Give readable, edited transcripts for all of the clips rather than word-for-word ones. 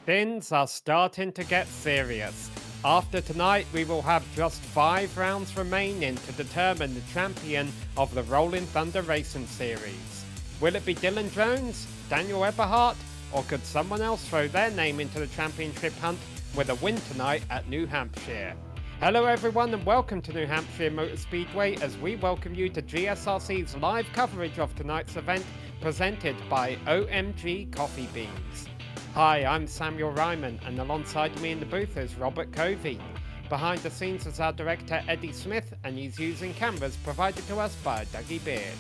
Things are starting to get serious. After tonight, we will have just 5 rounds remaining to determine the champion of the Rolling Thunder Racing Series. Will it be Dylan Jones, Daniel Eberhardt, or could someone else throw their name into the championship hunt with a win tonight at New Hampshire? Hello everyone and welcome to New Hampshire Motor Speedway as we welcome you to GSRC's live coverage of tonight's event presented by OMG Coffee Beans. Hi, I'm Samuel Ryman, and alongside me in the booth is Robert Covey. Behind the scenes is our director Eddie Smith, and he's using cameras provided to us by Dougie Beard.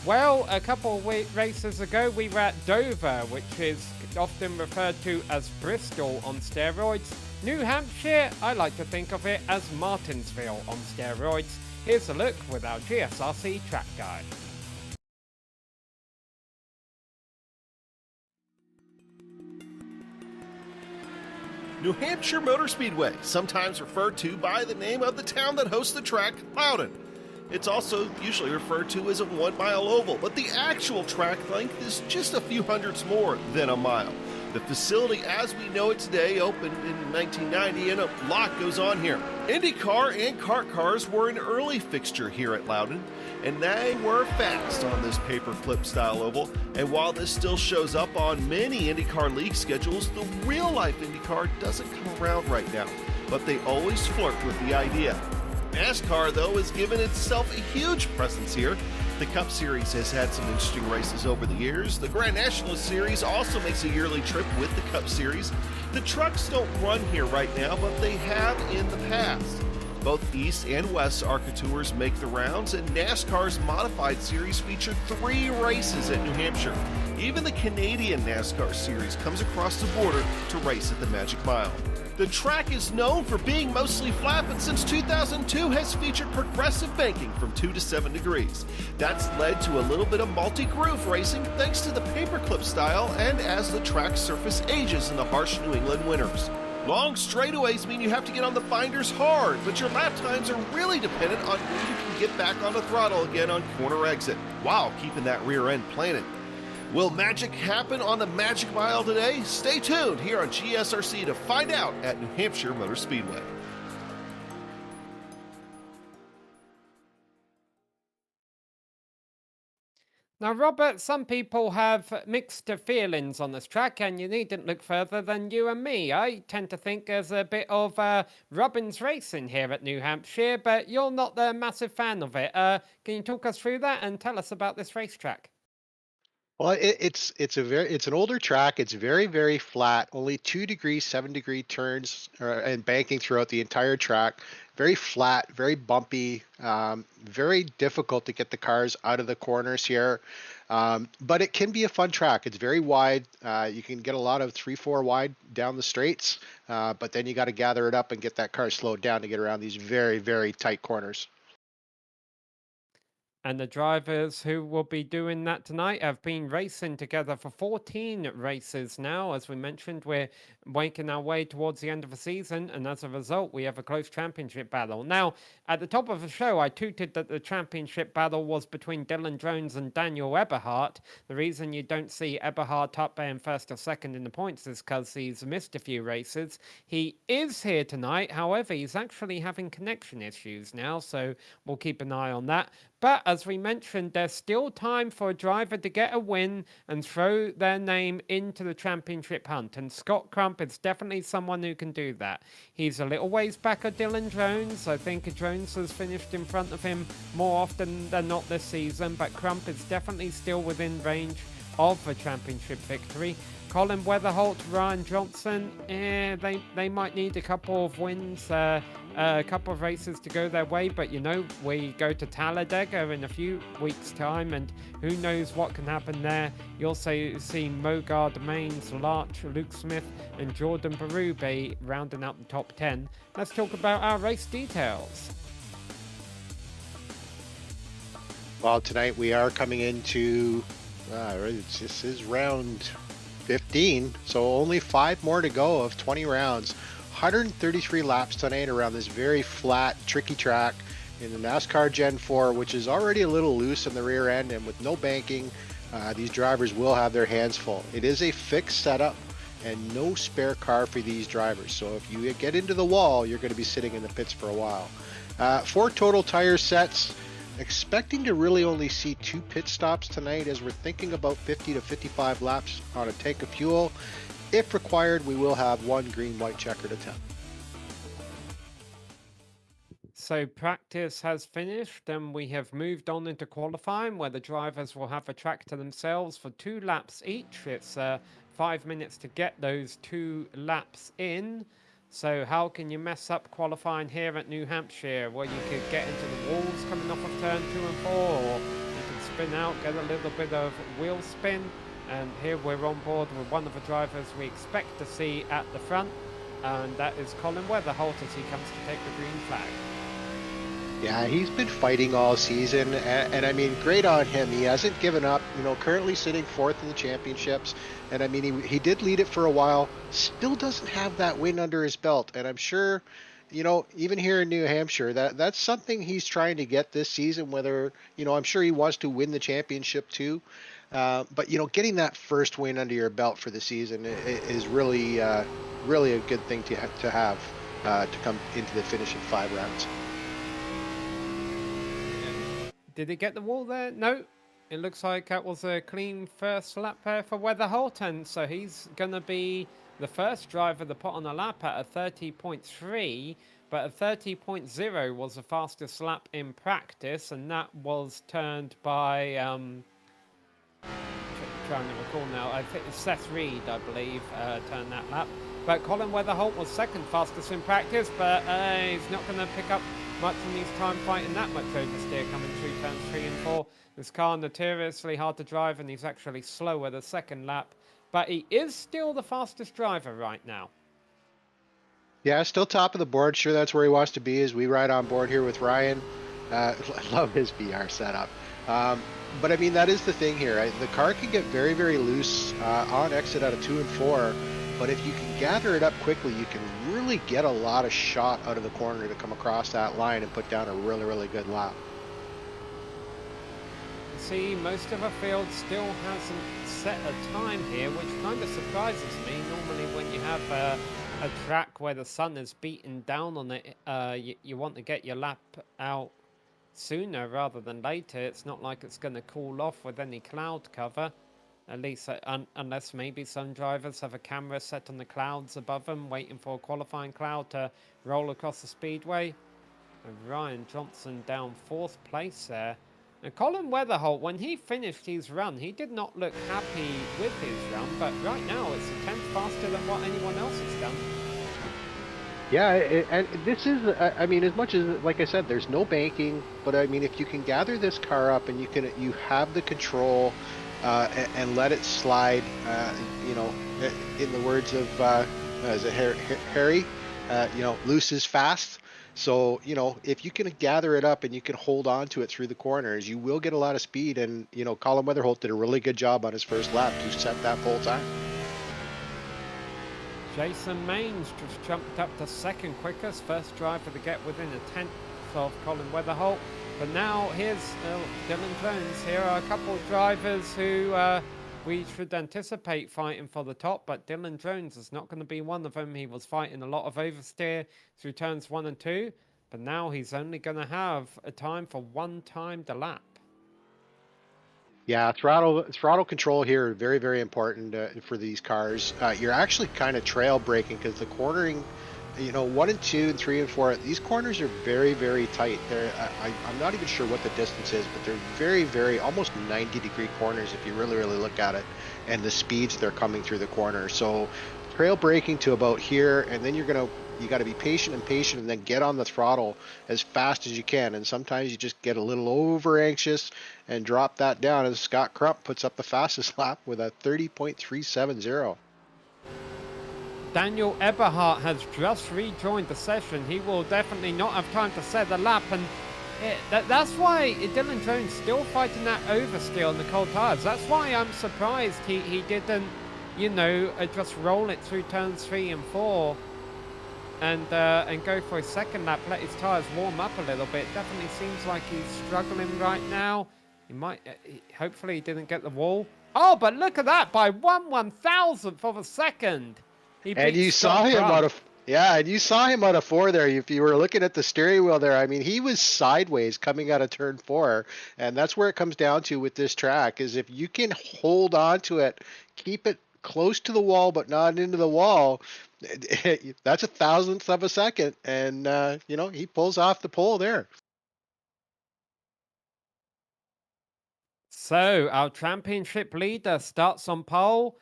Well, a couple of races ago we were at Dover, which is often referred to as Bristol on steroids. New Hampshire, I like to think of it as Martinsville on steroids. Here's a look with our GSRC track guide. New Hampshire Motor Speedway, sometimes referred to by the name of the town that hosts the track, Loudon. It's also usually referred to as a 1-mile oval, but the actual track length is just a few hundredths more than a mile. The facility as we know it today opened in 1990 and a lot goes on here. IndyCar and kart cars were an early fixture here at Loudon, and they were fast on this paperclip style oval. And while this still shows up on many IndyCar league schedules, the real life IndyCar doesn't come around right now, but they always flirt with the idea. NASCAR, though, has given itself a huge presence here. The Cup Series has had some interesting races over the years. The Grand National Series also makes a yearly trip with the Cup Series. The trucks don't run here right now, but they have in the past. Both East and West ARCA Tours make the rounds, and NASCAR's modified series featured 3 races at New Hampshire. Even the Canadian NASCAR Series comes across the border to race at the Magic Mile. The track is known for being mostly flat, but since 2002 has featured progressive banking from 2 to 7 degrees. That's led to a little bit of multi-groove racing thanks to the paperclip style and as the track surface ages in the harsh New England winters. Long straightaways mean you have to get on the binders hard, but your lap times are really dependent on when you can get back on the throttle again on corner exit, while keeping that rear end planted. Will magic happen on the Magic Mile today? Stay tuned here on GSRC to find out at New Hampshire Motor Speedway. Now, Robert, some people have mixed feelings on this track, and you needn't look further than you and me. I tend to think there's a bit of Robbins racing here at New Hampshire, but you're not the massive fan of it. Can you talk us through that and tell us about this racetrack? Well, it's an older track. It's very flat. Only 2 degree, 7 degree turns and banking throughout the entire track. Very flat, very bumpy. Very difficult to get the cars out of the corners here. But it can be a fun track. It's very wide. You can get a lot of 3-4 wide down the straights, but then you got to gather it up and get that car slowed down to get around these very tight corners. And the drivers who will be doing that tonight have been racing together for 14 races now. As we mentioned, we're making our way towards the end of the season, and as a result, we have a close championship battle. Now, at the top of the show, I tooted that the championship battle was between Dylan Jones and Daniel Eberhardt. The reason you don't see Eberhardt up there in first or second in the points is because he's missed a few races. He is here tonight, however, he's actually having connection issues now, so we'll keep an eye on that. But as we mentioned, there's still time for a driver to get a win and throw their name into the championship hunt. And Scott Crump is definitely someone who can do that. He's a little ways back of Dylan Jones. I think Jones has finished in front of him more often than not this season. But Crump is definitely still within range of a championship victory. Colin Weatherholt, Ryan Johnson, they might need a couple of wins, a couple of races to go their way, but you know, we go to Talladega in a few weeks' time, and who knows what can happen there. You'll also see Mogard, Maines, Larch, Luke Smith, and Jordan Berube rounding out the top 10. Let's talk about our race details. Well, tonight we are coming into, this is round 15, so only 5 more to go of 20 rounds. 133 laps tonight around this very flat, tricky track in the NASCAR Gen 4, which is already a little loose in the rear end, and with no banking, these drivers will have their hands full. It is a fixed setup. and no spare car for these drivers. So if you get into the wall, you're going to be sitting in the pits for a while. 4 total tire sets. Expecting to really only see 2 pit stops tonight, as we're thinking about 50 to 55 laps on a tank of fuel. If required, we will have 1 green-white checkered attempt. So practice has finished and we have moved on into qualifying, where the drivers will have a track to themselves for 2 laps each. It's 5 minutes to get those 2 laps in. So how can you mess up qualifying here at New Hampshire? Well, you could get into the walls coming off of turn 2 and 4, or you can spin out, get a little bit of wheel spin. And here we're on board with one of the drivers we expect to see at the front, and that is Colin Weatherholt as he comes to take the green flag. Yeah, he's been fighting all season, and I mean, great on him. He hasn't given up, currently sitting 4th in the championships. And I mean, he did lead it for a while, still doesn't have that win under his belt. And I'm sure, even here in New Hampshire, that's something he's trying to get this season, whether, I'm sure he wants to win the championship too. But, getting that first win under your belt for the season is really, really a good thing to have to come into the finish in 5 rounds. Did he get the wall there? No. It looks like that was a clean first lap there for Weatherholt, and so he's going to be the first driver to put on a lap at a 30.3, but a 30.0 was the fastest lap in practice, and that was turned by, trying to recall now, I think Seth Reed, I believe, turned that lap. But Colin Weatherholt was second fastest in practice, but he's not going to pick up much in his time fighting that much oversteer coming through turns 3 and 4. This car notoriously hard to drive, and he's actually slower the second lap, but he is still the fastest driver right now. Yeah, still top of the board. Sure, that's where he wants to be as we ride on board here with Ryan. I love his VR setup. But I mean, that is the thing here. The car can get very, very loose on exit out of 2 and 4. But if you can gather it up quickly, you can really get a lot of shot out of the corner to come across that line and put down a really, really good lap. See, most of the field still hasn't set a time here, which kind of surprises me. Normally when you have a track where the sun is beaten down on it, you want to get your lap out sooner rather than later. It's not like it's going to cool off with any cloud cover. At least, unless maybe some drivers have a camera set on the clouds above them, waiting for a qualifying cloud to roll across the speedway. And Ryan Johnson down 4th place there. And Colin Weatherholt, when he finished his run, he did not look happy with his run, but right now it's a 10th faster than what anyone else has done. Yeah, and this is, I mean, as much as, like I said, there's no banking, but I mean, if you can gather this car up and you have the control, and let it slide, in the words of is it Harry, loose is fast. So, if you can gather it up and you can hold on to it through the corners, you will get a lot of speed. And, Colin Weatherholt did a really good job on his first lap to set that pole time. Jason Maines just jumped up to second quickest, first driver to get within a 10th of Colin Weatherholt. But now here's Dylan Jones. Here are a couple of drivers who we should anticipate fighting for the top, but Dylan Jones is not going to be one of them. He was fighting a lot of oversteer through turns 1 and 2, but now he's only going to have a time for 1 time to lap. Yeah, throttle control here, very, very important for these cars. You're actually kind of trail braking because the cornering, 1 and 2 and 3 and 4, these corners are very, very tight. I'm not even sure what the distance is, but they're very, very, almost 90-degree corners if you really, really look at it, and the speeds they're coming through the corner. So trail braking to about here, and then you got to be patient and then get on the throttle as fast as you can. And sometimes you just get a little over anxious and drop that down, as Scott Crump puts up the fastest lap with a 30.370. Daniel Eberhardt has just rejoined the session. He will definitely not have time to set the lap, and that's why Dylan Jones still fighting that oversteer on the cold tires. That's why I'm surprised he didn't, just roll it through turns 3 and 4 and go for his second lap, let his tires warm up a little bit. Definitely seems like he's struggling right now. He might, hopefully he didn't get the wall. Oh, but look at that, by 1/1000th of a second. He And beat you saw Scott him Crump. out of yeah, and you saw him out of 4 there. If you were looking at the steering wheel there, I mean, he was sideways coming out of turn 4, and that's where it comes down to with this track is if you can hold on to it, keep it close to the wall but not into the wall, that's a thousandth of a second, and he pulls off the pole there. So our championship leader starts on pole.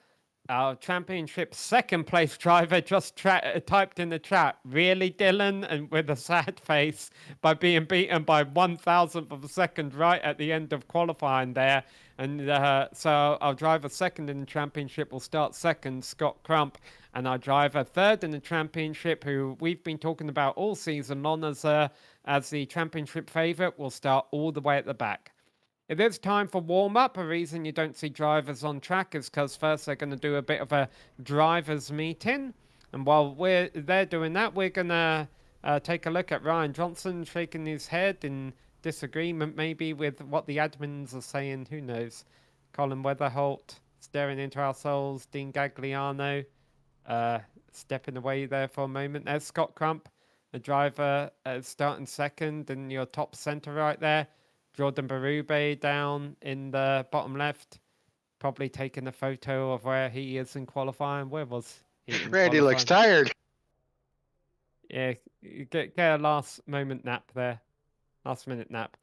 Our championship second place driver just typed in the chat, really, Dylan? And with a sad face by being beaten by 1/1000th of a second right at the end of qualifying there. And so our driver second in the championship will start second, Scott Crump. And our driver third in the championship, who we've been talking about all season long as the championship favourite, will start all the way at the back. It is time for warm-up. A reason you don't see drivers on track is because first they're going to do a bit of a drivers meeting. And while they're doing that, we're going to take a look at Ryan Johnson shaking his head in disagreement maybe with what the admins are saying. Who knows? Colin Weatherholt staring into our souls. Dean Gagliano stepping away there for a moment. There's Scott Crump, the driver starting second in your top centre right there. Jordan Berube down in the bottom left, probably taking a photo of where he is in qualifying. Where was he in Randy qualifying? looks tired. Yeah, get a last moment nap there. Last minute nap.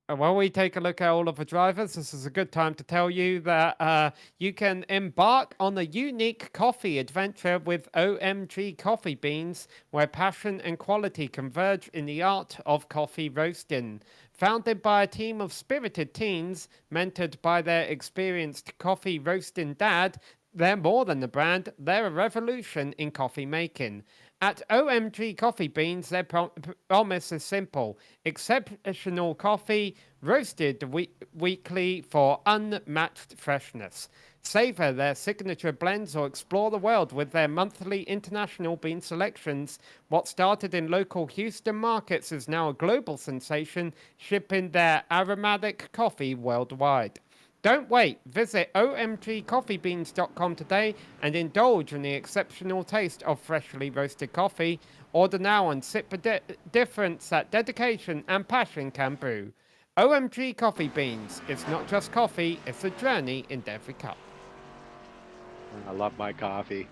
While we take a look at all of the drivers, this is a good time to tell you that you can embark on a unique coffee adventure with OMG Coffee Beans, where passion and quality converge in the art of coffee roasting. Founded by a team of spirited teens, mentored by their experienced coffee roasting dad, they're more than a brand, they're a revolution in coffee making. At OMG Coffee Beans, their promise is simple. Exceptional coffee, roasted weekly for unmatched freshness. Savor their signature blends or explore the world with their monthly international bean selections. What started in local Houston markets is now a global sensation, shipping their aromatic coffee worldwide. Don't wait. Visit omgcoffeebeans.com today and indulge in the exceptional taste of freshly roasted coffee. Order now and sip the difference that dedication and passion can brew. OMG Coffee Beans. It's not just coffee, it's a journey in every cup. I love my coffee.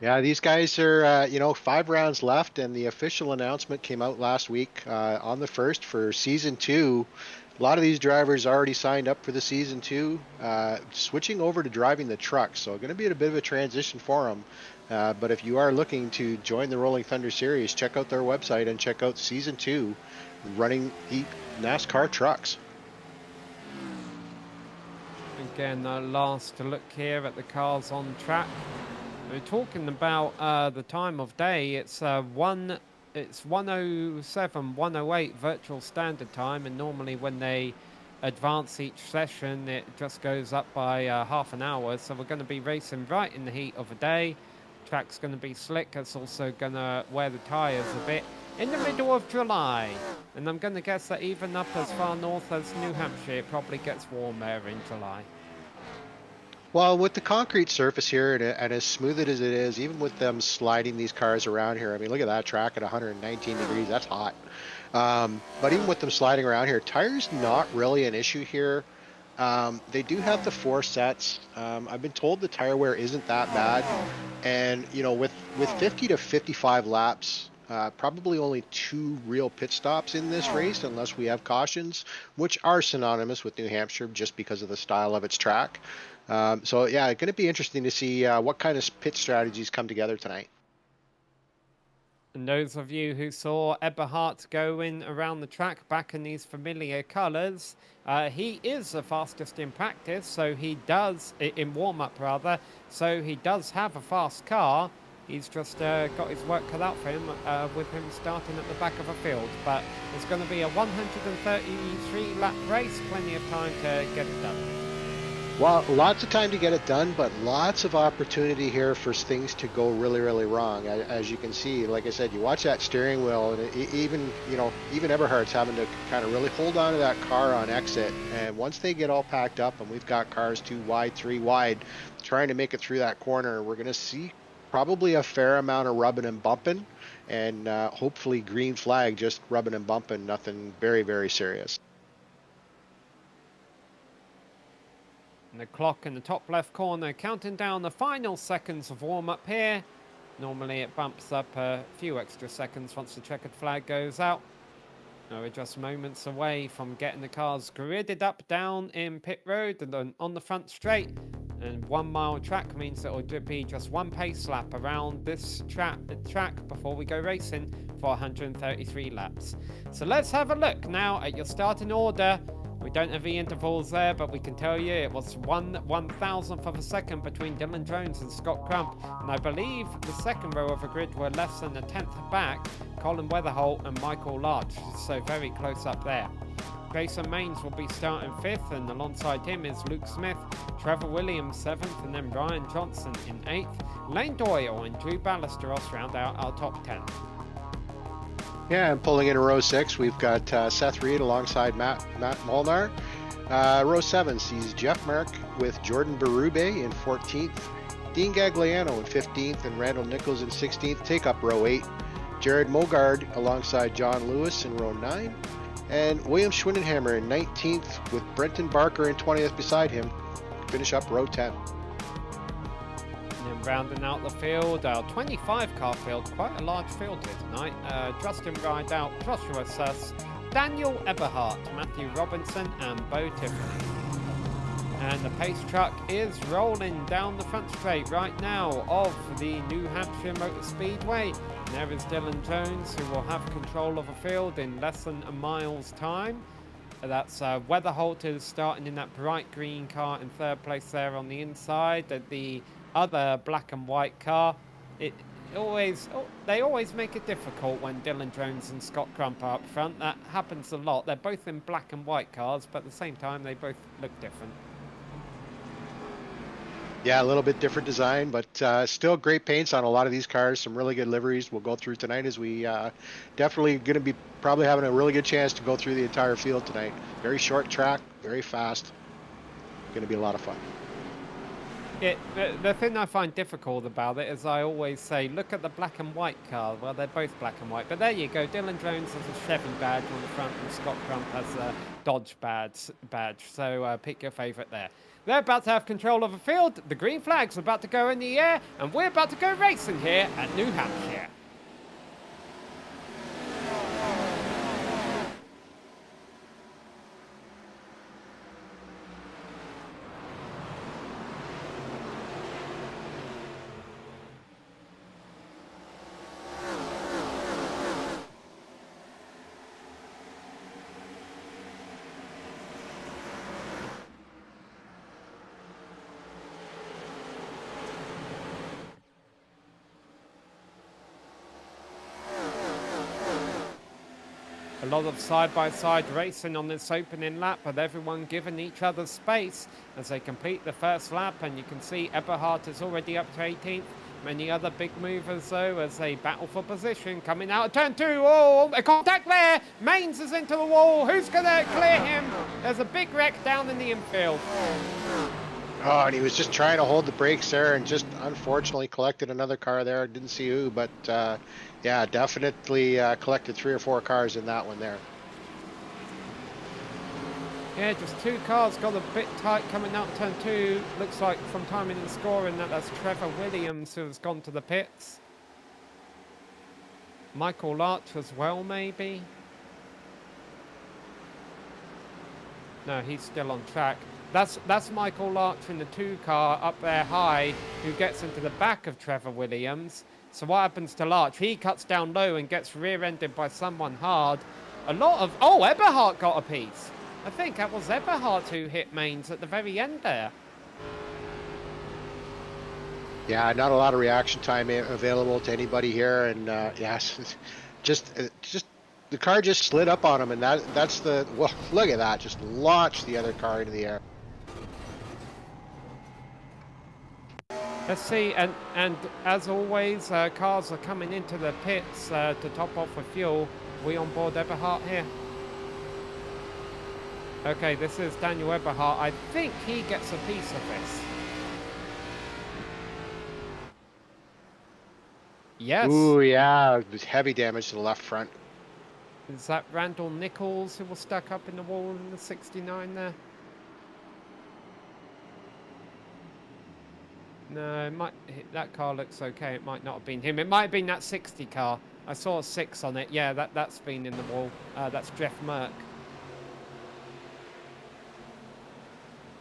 Yeah, these guys are, 5 rounds left, and the official announcement came out last week on the 1st for Season 2. A lot of these drivers already signed up for the Season 2, switching over to driving the truck, so going to be a bit of a transition for them. But if you are looking to join the Rolling Thunder Series, check out their website and check out Season 2, running NASCAR trucks. Again, last look here at the cars on track. We're talking about the time of day. It's 1:07, 1:08 virtual standard time, and normally when they advance each session, it just goes up by half an hour. So we're going to be racing right in the heat of the day. Track's going to be slick. It's also going to wear the tyres a bit in the middle of July, and I'm going to guess that even up as far north as New Hampshire, it probably gets warmer in July. Well, with the concrete surface here and as smooth as it is, even with them sliding these cars around here, I mean, look at that track at 119 degrees, that's hot. But even with them sliding around here, tires not really an issue here. They do have the 4 sets. I've been told the tire wear isn't that bad. And, with 50 to 55 laps, probably only 2 real pit stops in this race, unless we have cautions, which are synonymous with New Hampshire just because of the style of its track. So yeah, going to be interesting to see what kind of pit strategies come together tonight. And those of you who saw Eberhardt going around the track back in these familiar colours, he is the fastest in practice, so he does, in warm-up rather, so he does have a fast car. He's just got his work cut out for him with him starting at the back of a field. But it's going to be a 133 lap race, plenty of time to get it done. Well, lots of time to get it done, but lots of opportunity here for things to go really, really wrong. As you can see, like I said, you watch that steering wheel, and even, you know, even Eberhardt's having to kind of really hold on to that car on exit. And once they get all packed up, and we've got cars 2 wide, 3 wide, trying to make it through that corner, we're going to see probably a fair amount of rubbing and bumping, and hopefully green flag, just rubbing and bumping, nothing very, very serious. And the clock in the top left corner counting down the final seconds of warm-up here. Normally it bumps up a few extra seconds once the checkered flag goes out. Now we're just moments away from getting the cars gridded up down in pit road and then on the front straight. And 1 mile track means it will be just one pace lap around this track before we go racing for 133 laps. So let's have a look now at your starting order. We don't have the intervals there, but we can tell you it was 1/1000th of a second between Dylan Jones and Scott Crump. And I believe the second row of the grid were less than a tenth back, Colin Weatherholt and Michael Larch, so very close up there. Jason Maines will be starting 5th, and alongside him is Luke Smith, Trevor Williams 7th, and then Ryan Johnson in 8th. Lane Doyle and Drew Ballesteros round out our top 10. Yeah, and pulling in row 6, we've got Seth Reed alongside Matt Molnar. Row 7 sees Jeff Mark with Jordan Berube in 14th, Dean Gagliano in 15th, and Randall Nichols in 16th. Take up row 8. Jared Mogard alongside John Lewis in row 9, and William Schwindenhammer in 19th with Brenton Barker in 20th beside him. Finish up row 10. And then rounding out the field, our 25 car field, quite a large field here tonight. Justin Rideout, Joshua Suss, Daniel Eberhardt, Matthew Robinson, and Bo Tiffany. And the pace truck is rolling down the front straight right now of the New Hampshire Motor Speedway. And there is Dylan Jones, who will have control of the field in less than a mile's time. That's Weatherholt is starting in that bright green car in 3rd place there on the inside. The other black and white car, they always make it difficult when Dylan Jones and Scott Crump are up front. That happens a lot. They're both in black and white cars, but at the same time they both look different. Yeah, a little bit different design, but still great paints on a lot of these cars. Some really good liveries we'll go through tonight, as we definitely going to be probably having a really good chance to go through the entire field tonight. Very short track, very fast. Going to be a lot of fun. The thing I find difficult about it is I always say, look at the black and white car. Well, they're both black and white, but there you go. Dylan Jones has a Chevy badge on the front, and Scott Crump has a Dodge badge. So pick your favourite there. They're about to have control of the field. The green flag's about to go in the air, and we're about to go racing here at New Hampshire. A lot of side-by-side racing on this opening lap, with everyone giving each other space as they complete the first lap. And you can see Eberhardt is already up to 18th. Many other big movers, though, as they battle for position. Coming out of turn 2. Oh, a contact there. Maines is into the wall. Who's going to clear him? There's a big wreck down in the infield. Oh, and he was just trying to hold the brakes there, and just unfortunately collected another car there. Didn't see who, but yeah, definitely collected 3 or 4 cars in that one there. Yeah, just 2 cars got a bit tight coming out turn 2. Looks like from timing and scoring that's Trevor Williams who has gone to the pits. Michael Larch as well, maybe. No, he's still on track. That's Michael Larch in the 2 car up there high, who gets into the back of Trevor Williams. So what happens to Larch? He cuts down low and gets rear-ended by someone hard. Oh, Eberhardt got a piece. I think that was Eberhardt who hit Maines at the very end there. Yeah, not a lot of reaction time available to anybody here, and yes, just the car just slid up on him, and that's the, well, look at that, just launched the other car into the air. Let's see, and as always, cars are coming into the pits to top off with fuel. We on board Eberhard here? Okay, this is Daniel Eberhard. I think he gets a piece of this. Yes. Ooh, yeah, there's heavy damage to the left front. Is that Randall Nichols who was stuck up in the wall in the 69 there? No, that car looks okay. It might not have been him. It might have been that 60 car. I saw a 6 on it. Yeah, that's been in the wall. That's Jeff Merck.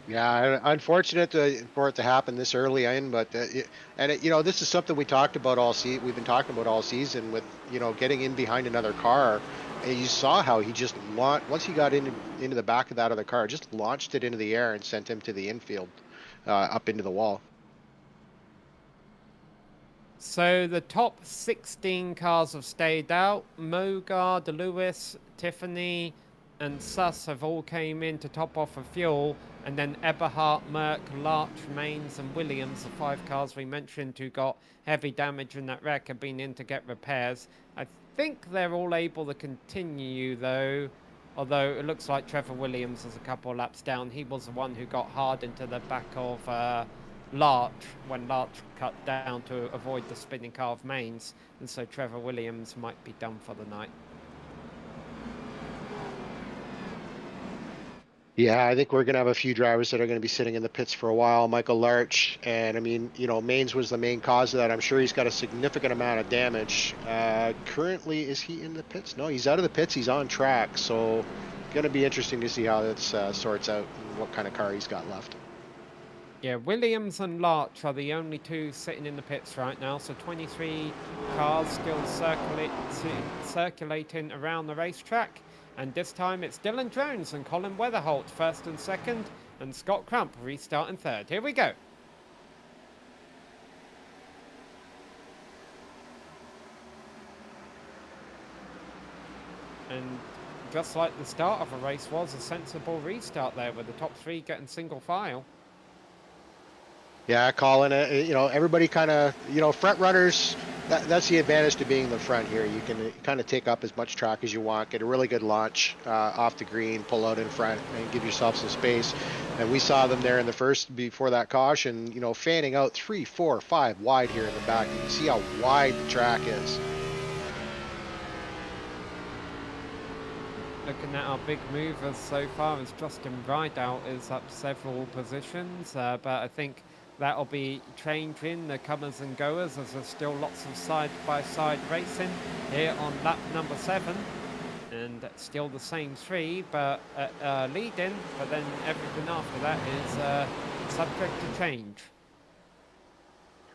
Yeah, unfortunate for it to happen this early in, but you know, this is something we talked about all season. We've been talking about all season with, you know, getting in behind another car. And you saw how he just once he got into the back of that other car, just launched it into the air and sent him to the infield, up into the wall. So the top 16 cars have stayed out. Mogar, DeLewis, Tiffany, and Suss have all came in to top off of fuel. And then Eberhard, Merck, Larch, Mains, and Williams, the 5 cars we mentioned who got heavy damage in that wreck, have been in to get repairs. I think they're all able to continue, though. Although it looks like Trevor Williams is a couple of laps down. He was the one who got hard into the back of Larch when Larch cut down to avoid the spinning car of Mains. And so Trevor Williams might be done for the night. Yeah, I think we're going to have a few drivers that are going to be sitting in the pits for a while. Michael Larch, and I mean, you know, Mains was the main cause of that. I'm sure he's got a significant amount of damage. Currently, is he in the pits? No, he's out of the pits. He's on track. So, going to be interesting to see how this sorts out and what kind of car he's got left. Yeah, Williams and Larch are the only 2 sitting in the pits right now. So 23 cars still circulating around the racetrack. And this time it's Dylan Jones and Colin Weatherholt first and second, and Scott Crump restarting third. Here we go. And just like the start of a race was, a sensible restart there with the top 3 getting single file. Yeah, Colin, you know, everybody kind of, you know, front runners, that's the advantage to being in the front here. You can kind of take up as much track as you want, get a really good launch off the green, pull out in front, and give yourself some space. And we saw them there in the first, before that caution, you know, fanning out 3, 4, 5 wide here in the back. You can see how wide the track is. Looking at our big movers so far, as Justin Rideout is up several positions, but I think that'll be changing the comers and goers as there's still lots of side-by-side racing here on lap number 7. And still the same 3, but leading, but then everything after that is subject to change.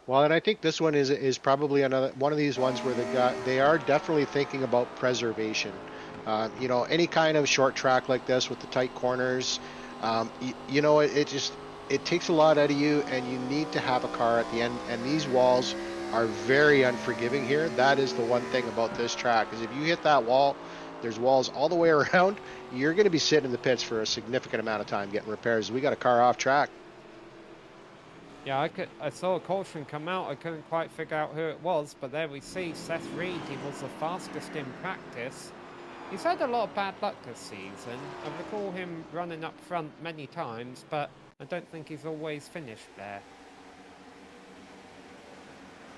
Well, and I think this one is probably another one of these ones where they are definitely thinking about preservation. You know, any kind of short track like this with the tight corners, you know, it takes a lot out of you, and you need to have a car at the end. And these walls are very unforgiving here. That is the one thing about this track, is if you hit that wall, there's walls all the way around. You're going to be sitting in the pits for a significant amount of time getting repairs. We got a car off track. Yeah, I saw a caution come out. I couldn't quite figure out who it was, but there we see Seth Reed. He was the fastest in practice. He's had a lot of bad luck this season. I recall him running up front many times, but I don't think he's always finished there.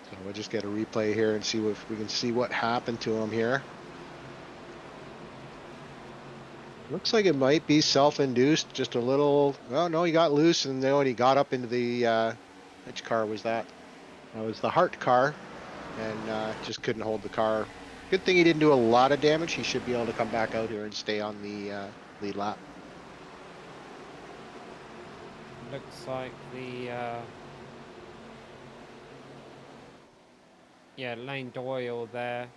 So we'll just get a replay here and see if we can see what happened to him here. Looks like it might be self-induced, just a little. Oh no, he got loose, and then when he got up into the which car was that? That was the Hart car, and just couldn't hold the car. Good thing he didn't do a lot of damage. He should be able to come back out here and stay on the lead lap. Looks like the yeah, Lane Doyle there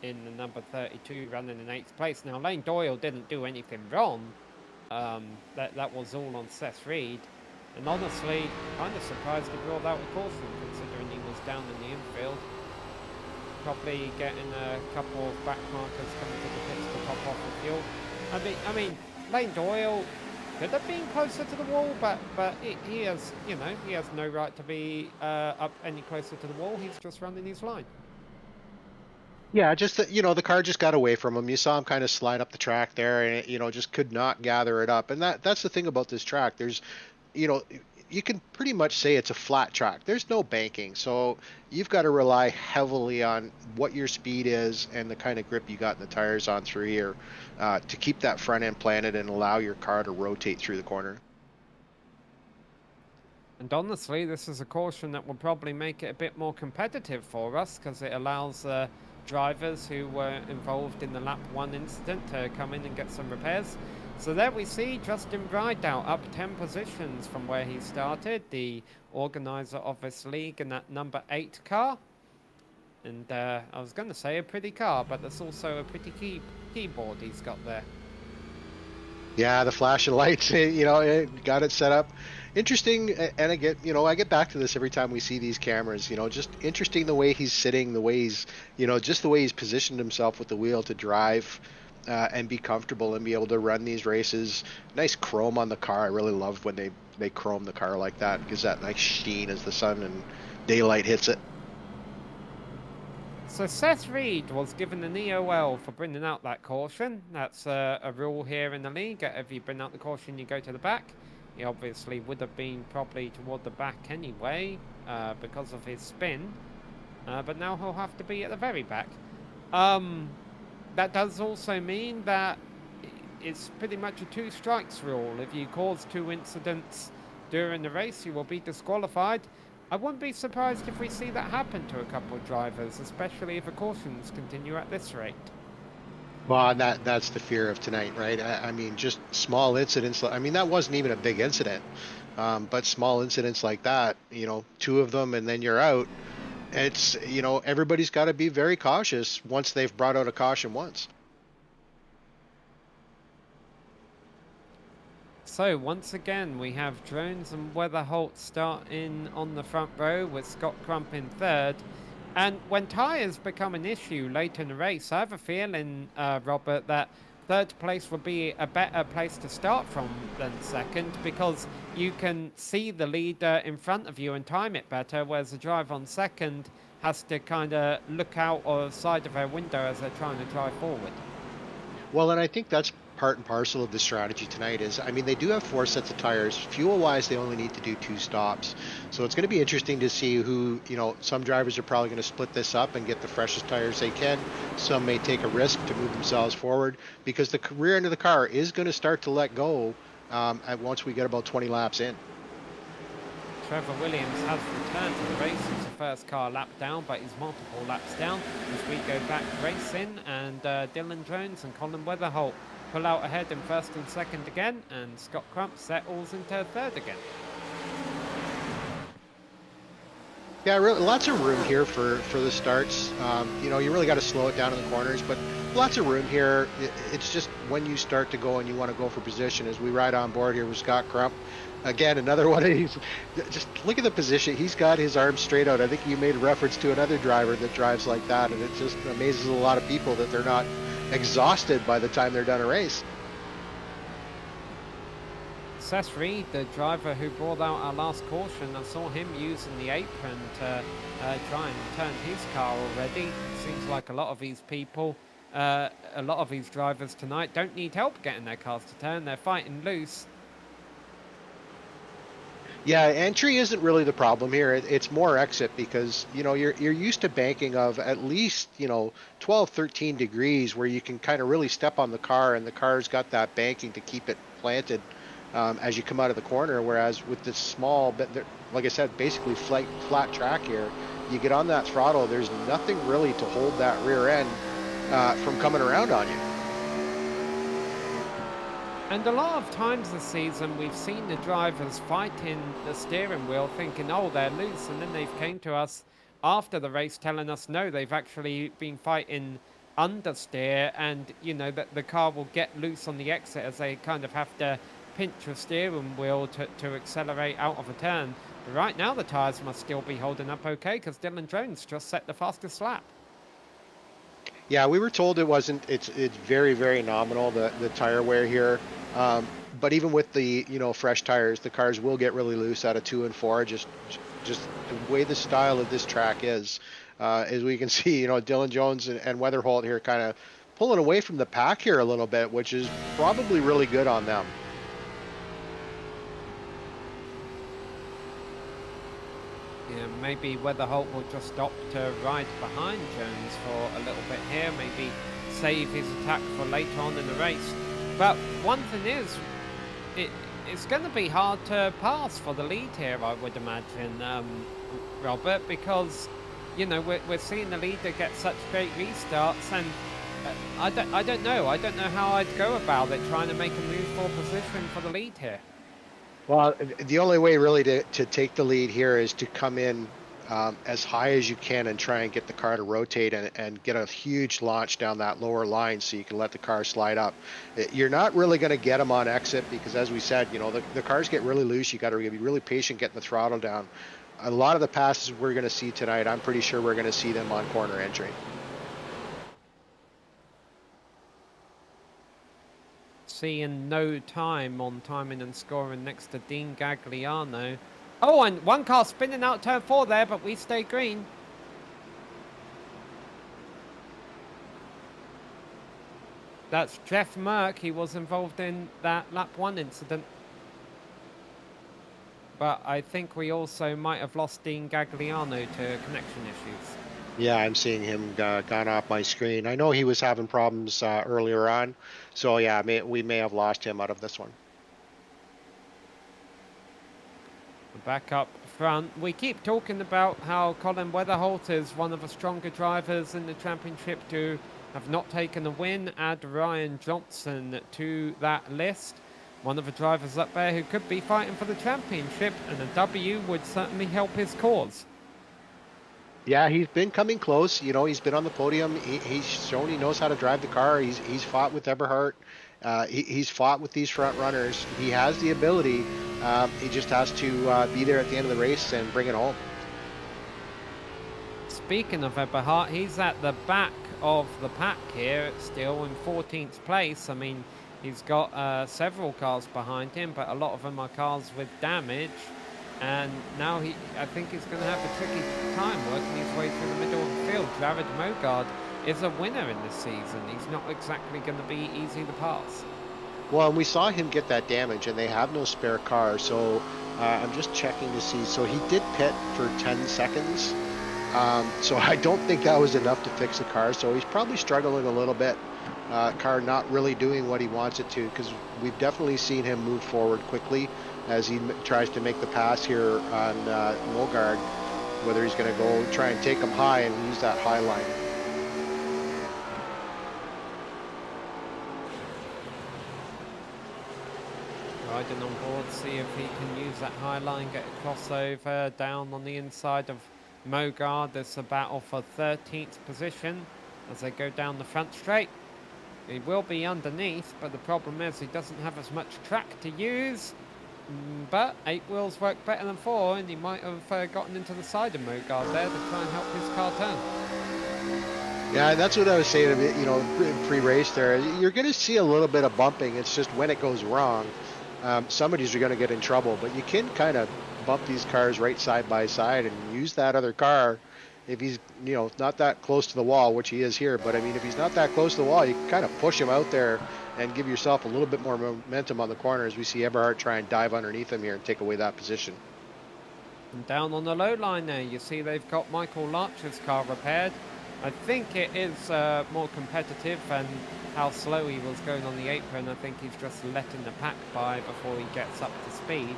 in the number 32 running in 8th place. Now Lane Doyle didn't do anything wrong. That was all on Seth Reed, and honestly kind of surprised he brought out a caution considering he was down in the infield. Probably getting a couple of back markers coming to the pits to top off the fuel. I mean Lane Doyle, could have been closer to the wall, but he has, you know, he has no right to be up any closer to the wall. He's just running his line. Yeah, just that, you know, the car just got away from him. You saw him kind of slide up the track there, and it, you know, just could not gather it up. And that's the thing about this track. There's, you know, you can pretty much say it's a flat track. There's no banking, so you've got to rely heavily on what your speed is and the kind of grip you got in the tires on through here to keep that front end planted and allow your car to rotate through the corner. And honestly, this is a caution that will probably make it a bit more competitive for us because it allows drivers who were involved in the lap 1 incident to come in and get some repairs. So there we see Justin Brydow up 10 positions from where he started, the organizer of this league in that number 8 car. And I was going to say a pretty car, but there's also a pretty keyboard he's got there. Yeah, the flashing lights, you know, it got it set up. Interesting, and I get back to this every time we see these cameras, you know, just interesting the way he's sitting, the way he's, you know, just the way he's positioned himself with the wheel to drive and be comfortable and be able to run these races. Nice chrome on the car. I really love when they chrome the car like that. It gives that nice sheen as the sun and daylight hits it. So Seth Reed was given an EOL for bringing out that caution. That's a rule here in the league. If you bring out the caution, you go to the back. He obviously would have been probably toward the back anyway because of his spin. But now he'll have to be at the very back. That does also mean that it's pretty much a 2 strikes rule. If you cause 2 incidents during the race, you will be disqualified. I wouldn't be surprised if we see that happen to a couple of drivers, especially if the cautions continue at this rate. Well, that's the fear of tonight, right? I mean, just small incidents. I mean, that wasn't even a big incident, but small incidents like that, you know, 2 of them and then you're out. It's, you know, everybody's got to be very cautious once they've brought out a caution once. So once again, we have Drones and Weatherholt starting on the front row with Scott Crump in 3rd. And when tyres become an issue late in the race, I have a feeling, Robert, that 3rd place would be a better place to start from than 2nd because you can see the leader in front of you and time it better, whereas the driver on 2nd has to kind of look out or side of their window as they're trying to drive forward. Well, and I think that's part and parcel of the strategy tonight is, I mean, they do have 4 sets of tires. Fuel-wise, they only need to do 2 stops. So it's going to be interesting to see who, you know, some drivers are probably going to split this up and get the freshest tires they can. Some may take a risk to move themselves forward because the rear end of the car is going to start to let go once we get about 20 laps in. Trevor Williams has returned to the race. He's the first car lap down, but he's multiple laps down as we go back racing. And Dylan Jones and Colin Weatherholt pull out ahead in 1st and 2nd again, and Scott Crump settles into 3rd again. Yeah, really, lots of room here for the starts. You know, you really got to slow it down in the corners, but lots of room here. It's just when you start to go and you want to go for position as we ride on board here with Scott Crump. Again, another one of these. Just look at the position. He's got his arms straight out. I think you made reference to another driver that drives like that, and it just amazes a lot of people that they're not exhausted by the time they're done a race. Seth Reed, the driver who brought out our last caution, I saw him using the apron to try and turn his car already. Seems like a lot of these people, a lot of these drivers tonight don't need help getting their cars to turn. They're fighting loose. Yeah, entry isn't really the problem here. It's more exit because, you know, you're used to banking of at least, you know, 12, 13 degrees where you can kind of really step on the car and the car's got that banking to keep it planted as you come out of the corner. Whereas with this small, like I said, basically flat track here, you get on that throttle, there's nothing really to hold that rear end from coming around on you. And a lot of times this season, we've seen the drivers fighting the steering wheel thinking, oh, they're loose. And then they've came to us after the race telling us, no, they've actually been fighting understeer. And, you know, that the car will get loose on the exit as they kind of have to pinch the steering wheel to accelerate out of a turn. But right now, the tyres must still be holding up okay because Dylan Jones just set the fastest lap. Yeah, we were told it wasn't. It's very very nominal, the tire wear here. But even with the fresh tires, the cars will get really loose out of 2 and 4. Just the way the style of this track is, as we can see, Dylan Jones and Weatherholt here kind of pulling away from the pack here a little bit, which is probably really good on them. Yeah, maybe Weatherholt will just opt to ride behind Jones for a little bit here, maybe save his attack for later on in the race. But one thing is, it's going to be hard to pass for the lead here, I would imagine, Robert, because we're seeing the leader get such great restarts, and I don't know how I'd go about it trying to make a move for position for the lead here. Well, the only way really to take the lead here is to come in as high as you can and try and get the car to rotate and get a huge launch down that lower line so you can let the car slide up. You're not really going to get them on exit because, as we said, the cars get really loose. You got to be really patient getting the throttle down. A lot of the passes we're going to see tonight, I'm pretty sure we're going to see them on corner entry. Seeing no time on timing and scoring next to Dean Gagliano. Oh, and one car spinning out turn 4 there, but we stay green. That's Jeff Merck. He was involved in that lap 1 incident. But I think we also might have lost Dean Gagliano to connection issues. Yeah, I'm seeing him gone off my screen. I know he was having problems earlier on. So, yeah, we may have lost him out of this one. Back up front. We keep talking about how Colin Weatherholt is one of the stronger drivers in the championship to have not taken a win. Add Ryan Johnson to that list. One of the drivers up there who could be fighting for the championship, and a W would certainly help his cause. Yeah, he's been coming close. He's been on the podium. He's shown he knows how to drive the car. He's fought with Eberhardt. He's fought with these front runners. He has the ability. He just has to be there at the end of the race and bring it home. Speaking of Eberhardt, he's at the back of the pack here, still in 14th place. I mean, he's got several cars behind him, but a lot of them are cars with damage. And now I think he's going to have a tricky time working his way through the middle of the field. Jared Mogard is a winner in this season. He's not exactly going to be easy to pass. Well, and we saw him get that damage, and they have no spare car. So I'm just checking to see. So he did pit for 10 seconds. So I don't think that was enough to fix the car. So he's probably struggling a little bit. Car not really doing what he wants it to, because we've definitely seen him move forward quickly as he tries to make the pass here on Mogard, whether he's going to go try and take him high and use that high line. Riding on board, see if he can use that high line, get a crossover down on the inside of Mogard. There's a battle for 13th position as they go down the front straight. He will be underneath, but the problem is he doesn't have as much track to use. But 8 wheels work better than 4, and he might have gotten into the side of Mogard there to try and help his car turn. Yeah, that's what I was saying, pre-race there. You're going to see a little bit of bumping. It's just when it goes wrong, somebody's going to get in trouble. But you can kind of bump these cars right side by side and use that other car if he's, not that close to the wall, which he is here. But, I mean, if he's not that close to the wall, you can kind of push him out there and give yourself a little bit more momentum on the corner as we see Eberhardt try and dive underneath him here and take away that position. And down on the low line there, you see they've got Michael Larcher's car repaired. I think it is more competitive, and how slow he was going on the apron, I think he's just letting the pack by before he gets up to speed.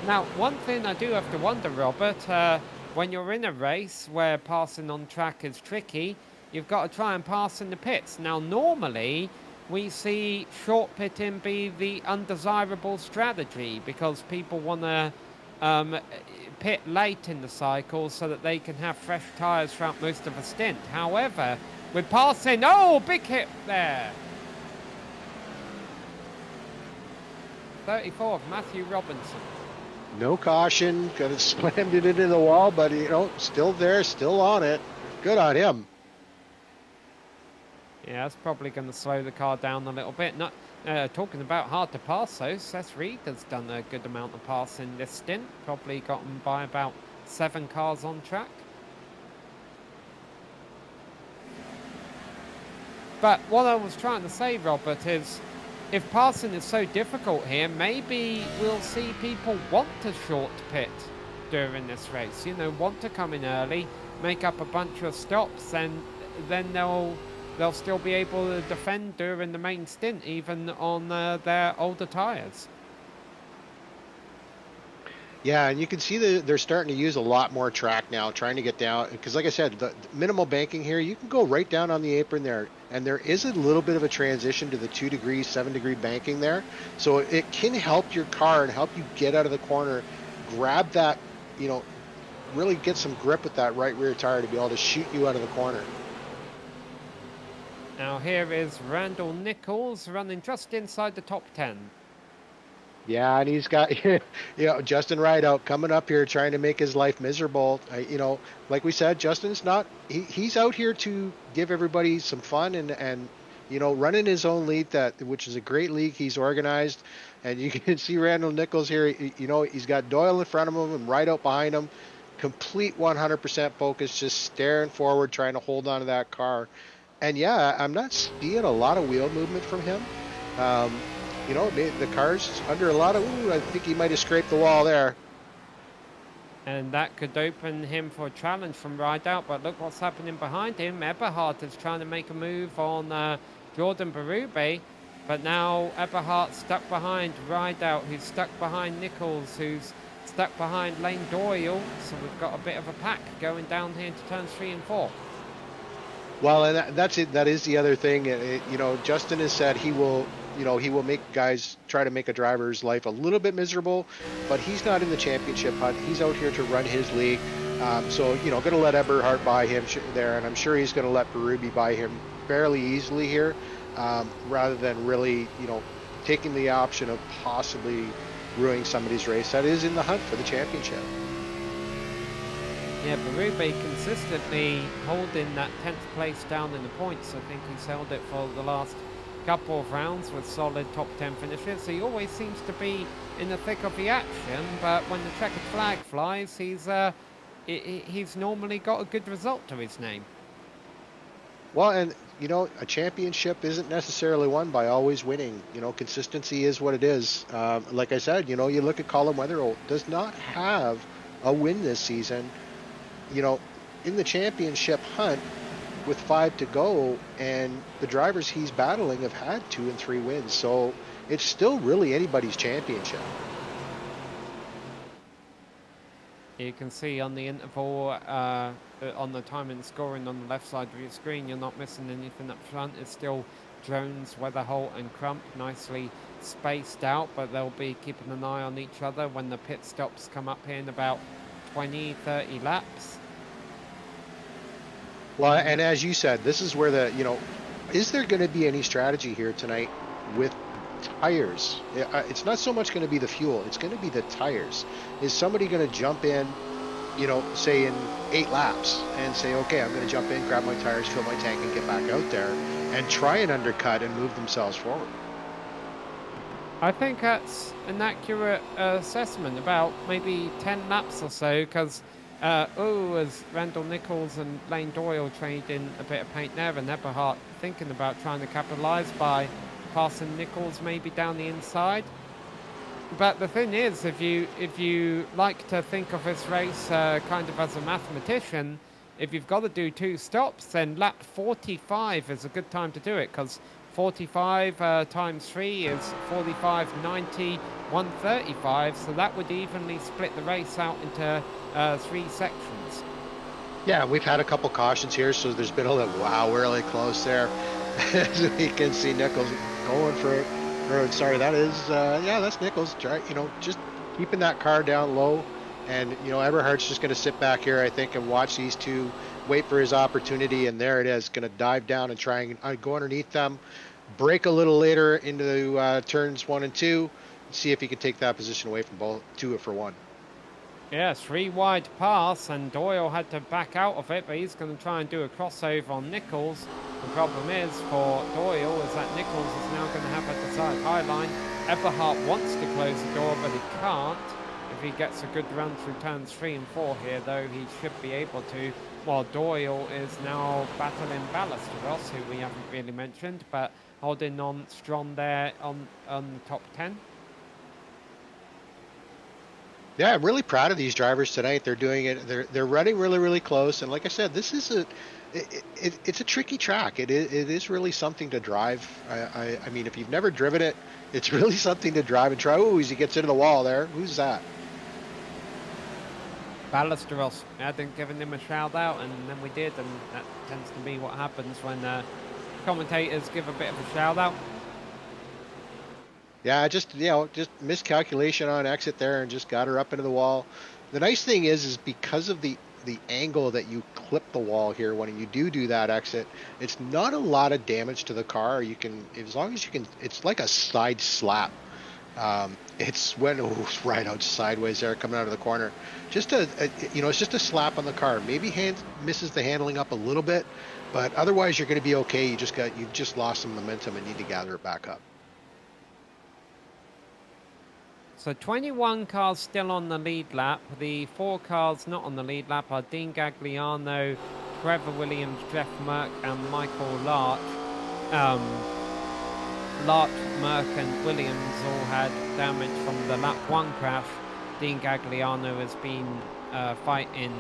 Now, one thing I do have to wonder, Robert, when you're in a race where passing on track is tricky, you've got to try and pass in the pits. Now, normally, we see short pitting be the undesirable strategy because people want to pit late in the cycle so that they can have fresh tyres throughout most of the stint. However, with passing, oh, big hit there. 34 of Matthew Robinson. No caution, could have slammed it into the wall, but still there, still on it. Good on him. Yeah, that's probably going to slow the car down a little bit. Not talking about hard to pass, though. Seth Reed has done a good amount of passing this stint. Probably gotten by about 7 cars on track. But what I was trying to say, Robert, is if passing is so difficult here, maybe we'll see people want to short pit during this race. You know, want to come in early, make up a bunch of stops, and then they'll still be able to defend during the main stint, even on their older tires. Yeah, and you can see that they're starting to use a lot more track now, trying to get down. Because, like I said, the minimal banking here, you can go right down on the apron there, and there is a little bit of a transition to the 2 degree, 7 degree banking there. So it can help your car and help you get out of the corner, grab that, you know, really get some grip with that right rear tire to be able to shoot you out of the corner. Now here is Randall Nichols running just inside the top 10. Yeah, and he's got Justin Rideout coming up here trying to make his life miserable. Like we said, Justin's not he's out here to give everybody some fun and running his own league, which is a great league he's organized. And you can see Randall Nichols here. He's got Doyle in front of him and Rideout behind him. Complete 100% focus, just staring forward, trying to hold on to that car. And yeah, I'm not seeing a lot of wheel movement from him. The car's under a lot of, I think he might have scraped the wall there. And that could open him for a challenge from Rideout, but look what's happening behind him. Eberhardt is trying to make a move on Jordan Berube, but now Eberhardt's stuck behind Rideout, who's stuck behind Nichols, who's stuck behind Lane Doyle. So we've got a bit of a pack going down here into turns 3 and 4. Well, and that's it. That is the other thing. Justin has said he will make guys try to make a driver's life a little bit miserable, but he's not in the championship hunt. He's out here to run his league. Going to let Eberhardt buy him there, and I'm sure he's going to let Berube buy him fairly easily here, rather than really, taking the option of possibly ruining somebody's race that is in the hunt for the championship. Yeah, Berube consistently holding that 10th place down in the points. I think he's held it for the last couple of rounds with solid top 10 finishes. He always seems to be in the thick of the action, but when the checkered flag flies, he's normally got a good result to his name. Well, and a championship isn't necessarily won by always winning. Consistency is what it is. Like I said, you look at Colin Weatherall, does not have a win this season. In the championship hunt with 5 to go, and the drivers he's battling have had 2 and 3 wins. So it's still really anybody's championship. You can see on the interval, on the time and scoring on the left side of your screen, you're not missing anything up front. It's still Jones, Weatherholt and Crump nicely spaced out, but they'll be keeping an eye on each other when the pit stops come up here in about 20-30 laps. Well, and as you said, this is where is there going to be any strategy here tonight with tires? It's not so much going to be the fuel, it's going to be the tires. Is somebody going to jump in, say in 8 laps and say, okay, I'm going to jump in, grab my tires, fill my tank and get back out there and try and undercut and move themselves forward? I think that's an accurate assessment, about maybe 10 laps or so, because as Randall Nichols and Lane Doyle trade in a bit of paint there, and Eberhardt thinking about trying to capitalise by passing Nichols maybe down the inside. But the thing is, if you like to think of this race kind of as a mathematician, if you've got to do 2 stops, then lap 45 is a good time to do it, because 45 times 3 is 45, 90, 135, so that would evenly split the race out into 3 sections. Yeah, we've had a couple cautions here, so there's been a little, wow, we're really close there. As we can see Nichols going for it. That's Nichols. Just keeping that car down low. And, Eberhardt's just going to sit back here, I think, and watch these two, wait for his opportunity, and there it is. Going to dive down and try and go underneath them, break a little later into turns 1 and 2, see if he can take that position away from both 2 for 1. Yeah, 3 wide pass, and Doyle had to back out of it, but he's going to try and do a crossover on Nichols. The problem is for Doyle is that Nichols is now going to have at the side high line. Eberhardt wants to close the door, but he can't. If he gets a good run through turns 3 and 4 here, though, he should be able to. While Doyle is now battling Ballesteros, who we haven't really mentioned, but holding on strong there on the top 10. Yeah, I'm really proud of these drivers tonight. They're doing it. They're running really, really close. And like I said, this is it's a tricky track. It is really something to drive. I mean, if you've never driven it, it's really something to drive and try. Oh, as he gets into the wall there. Who's that? Ballesteros. I hadn't given him a shout out, and then we did, and that tends to be what happens when commentators give a bit of a shout out. Yeah, just miscalculation on exit there and just got her up into the wall. The nice thing is because of the angle that you clip the wall here when you do that exit, it's not a lot of damage to the car. You can, as long as you can, it's like a side slap. It's when it's right out sideways there coming out of the corner. Just it's just a slap on the car. Maybe misses the handling up a little bit, but otherwise you're going to be okay. You've just lost some momentum and need to gather it back up. So 21 cars still on the lead lap. The 4 cars not on the lead lap are Dean Gagliano, Trevor Williams, Jeff Merck, and Michael Larch. Larch, Merck, and Williams all had damage from the lap 1 crash. Dean Gagliano has been fighting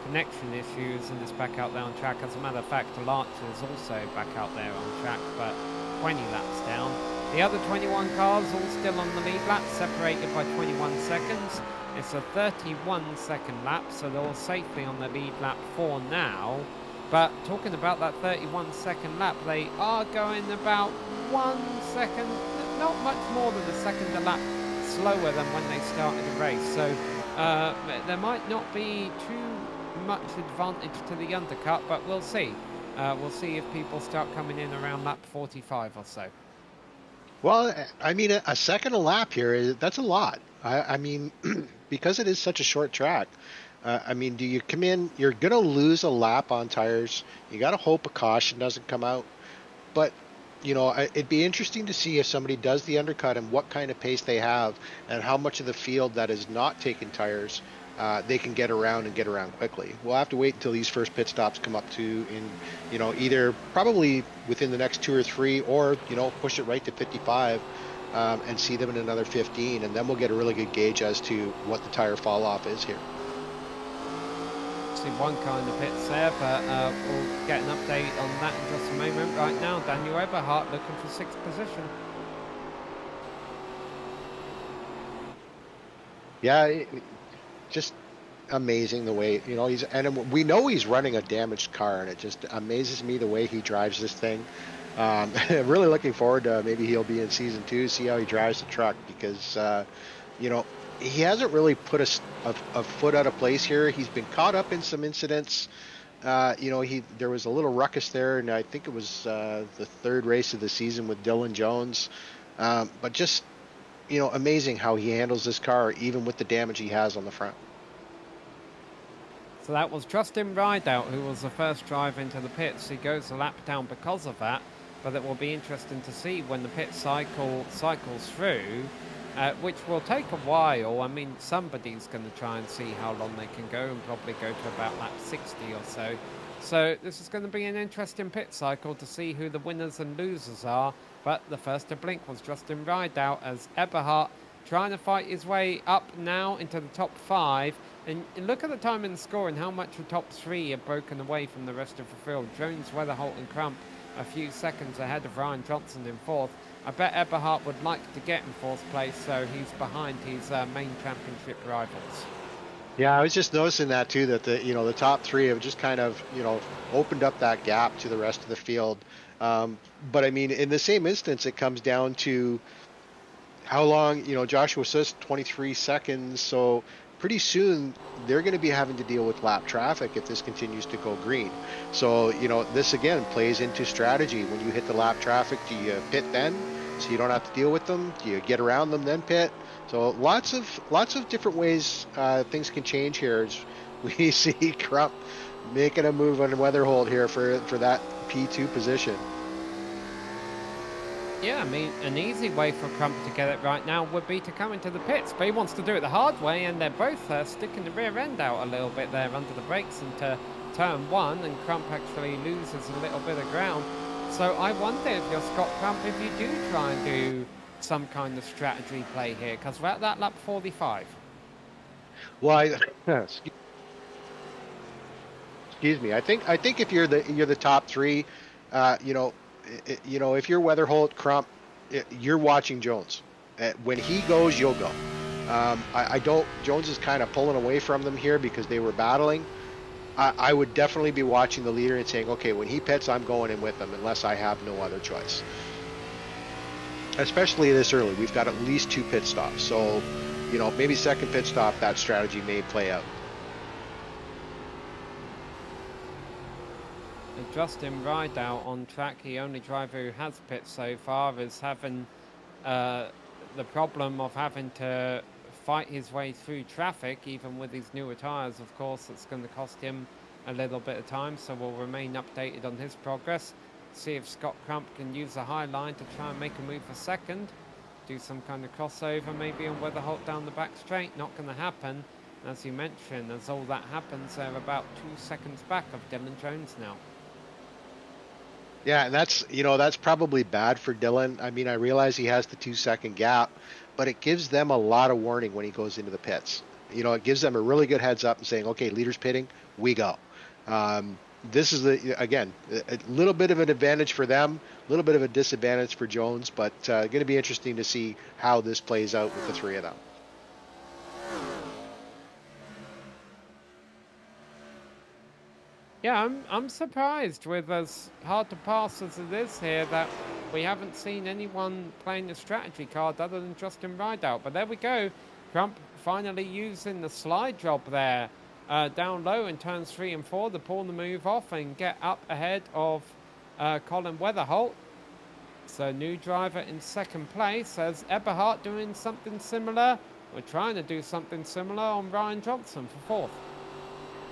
connection issues and is back out there on track. As a matter of fact, Larch is also back out there on track, but 20 laps down. The other 21 cars all still on the lead lap, separated by 21 seconds. It's a 31-second lap, so they're all safely on the lead lap for now. But talking about that 31-second lap, they are going about 1 second, not much more than a second a lap slower than when they started the race. So there might not be too much advantage to the undercut, but we'll see. We'll see if people start coming in around lap 45 or so. Well, I mean, a second a lap here, that's a lot. I mean, because it is such a short track, I mean, do you come in, you're going to lose a lap on tires. You got to hope a caution doesn't come out. But, it'd be interesting to see if somebody does the undercut and what kind of pace they have and how much of the field that is not taking tires they can get around and get around quickly. We'll have to wait until these first pit stops come up to either probably within the next 2 or 3 or, push it right to 55 and see them in another 15. And then we'll get a really good gauge as to what the tire fall off is here. See one car in the pits there, but we'll get an update on that in just a moment. Right now, Daniel Eberhardt looking for 6th position. Yeah, just amazing the way we know he's running a damaged car, and it just amazes me the way he drives this thing. I'm really looking forward to maybe he'll be in season 2, see how he drives the truck, because he hasn't really put a foot out of place here. He's been caught up in some incidents. There was a little ruckus there, and I think it was the 3rd race of the season with Dylan Jones, but just amazing how he handles this car, even with the damage he has on the front. So that was Justin Rideout, who was the first driver into the pits. He goes a lap down because of that, but it will be interesting to see when the pit cycle cycles through, which will take a while. I mean, somebody's going to try and see how long they can go and probably go to about lap 60 or so. So this is going to be an interesting pit cycle to see who the winners and losers are. But the first to blink was Justin Rideout, as Eberhardt trying to fight his way up now into the top 5. And look at the time in the score and how much the top 3 are broken away from the rest of the field. Jones, Weatherholt and Crump a few seconds ahead of Ryan Johnson in 4th. I bet Eberhardt would like to get in 4th place, so he's behind his main championship rivals. Yeah, I was just noticing that too, that the top 3 have just kind of opened up that gap to the rest of the field. But I mean, in the same instance, it comes down to how long. Joshua says 23 seconds, so pretty soon they're going to be having to deal with lap traffic if this continues to go green. So this again plays into strategy. When you hit the lap traffic, do you pit then? so you don't have to deal with them. You get around them, then pit. So lots of different ways things can change here. As we see Crump making a move on Weatherholt here for that P2 position. Yeah, I mean, an easy way for Crump to get it right now would be to come into the pits, but he wants to do it the hard way, and they're both sticking the rear end out a little bit there under the brakes into turn one, and Crump actually loses a little bit of ground. So I wonder if you're Scott Crump, if you do try and do some kind of strategy play here, because we're at that lap 45. Well, excuse me. I think if you're the top three, you know, if you're Weatherholt, Crump, you're watching Jones. When he goes, you'll go. I don't. Jones is kind of pulling away from them here because they were battling. I would definitely be watching the leader and saying, okay, when he pits, I'm going in with him unless I have no other choice. Especially this early, we've got at least 2 pit stops. So, maybe second pit stop, that strategy may play out. Justin Rideout on track, the only driver who has pit so far, is having the problem of having to fight his way through traffic, even with his newer tyres. Of course, it's going to cost him a little bit of time, so we'll remain updated on his progress. See if Scott Crump can use the high line to try and make a move for second. Do some kind of crossover, maybe on Weatherholt down the back straight. Not going to happen. As you mentioned, as all that happens, they're about 2 seconds back of Dylan Jones now. Yeah, and that's probably bad for Dylan. I mean, I realize he has the 2-second gap, but it gives them a lot of warning when he goes into the pits. It gives them a really good heads up and saying, okay, leader's pitting, we go. This is, again, a little bit of an advantage for them, a little bit of a disadvantage for Jones, but going to be interesting to see how this plays out with the 3 of them. Yeah, I'm surprised with as hard to pass as it is here that we haven't seen anyone playing the strategy card other than Justin Rideout. But there we go. Crump finally using the slide job there down low in turns 3 and 4 to pull the move off and get up ahead of Colin Weatherholt. So new driver in second place as Eberhardt doing something similar. We're trying to do something similar on Ryan Johnson for fourth.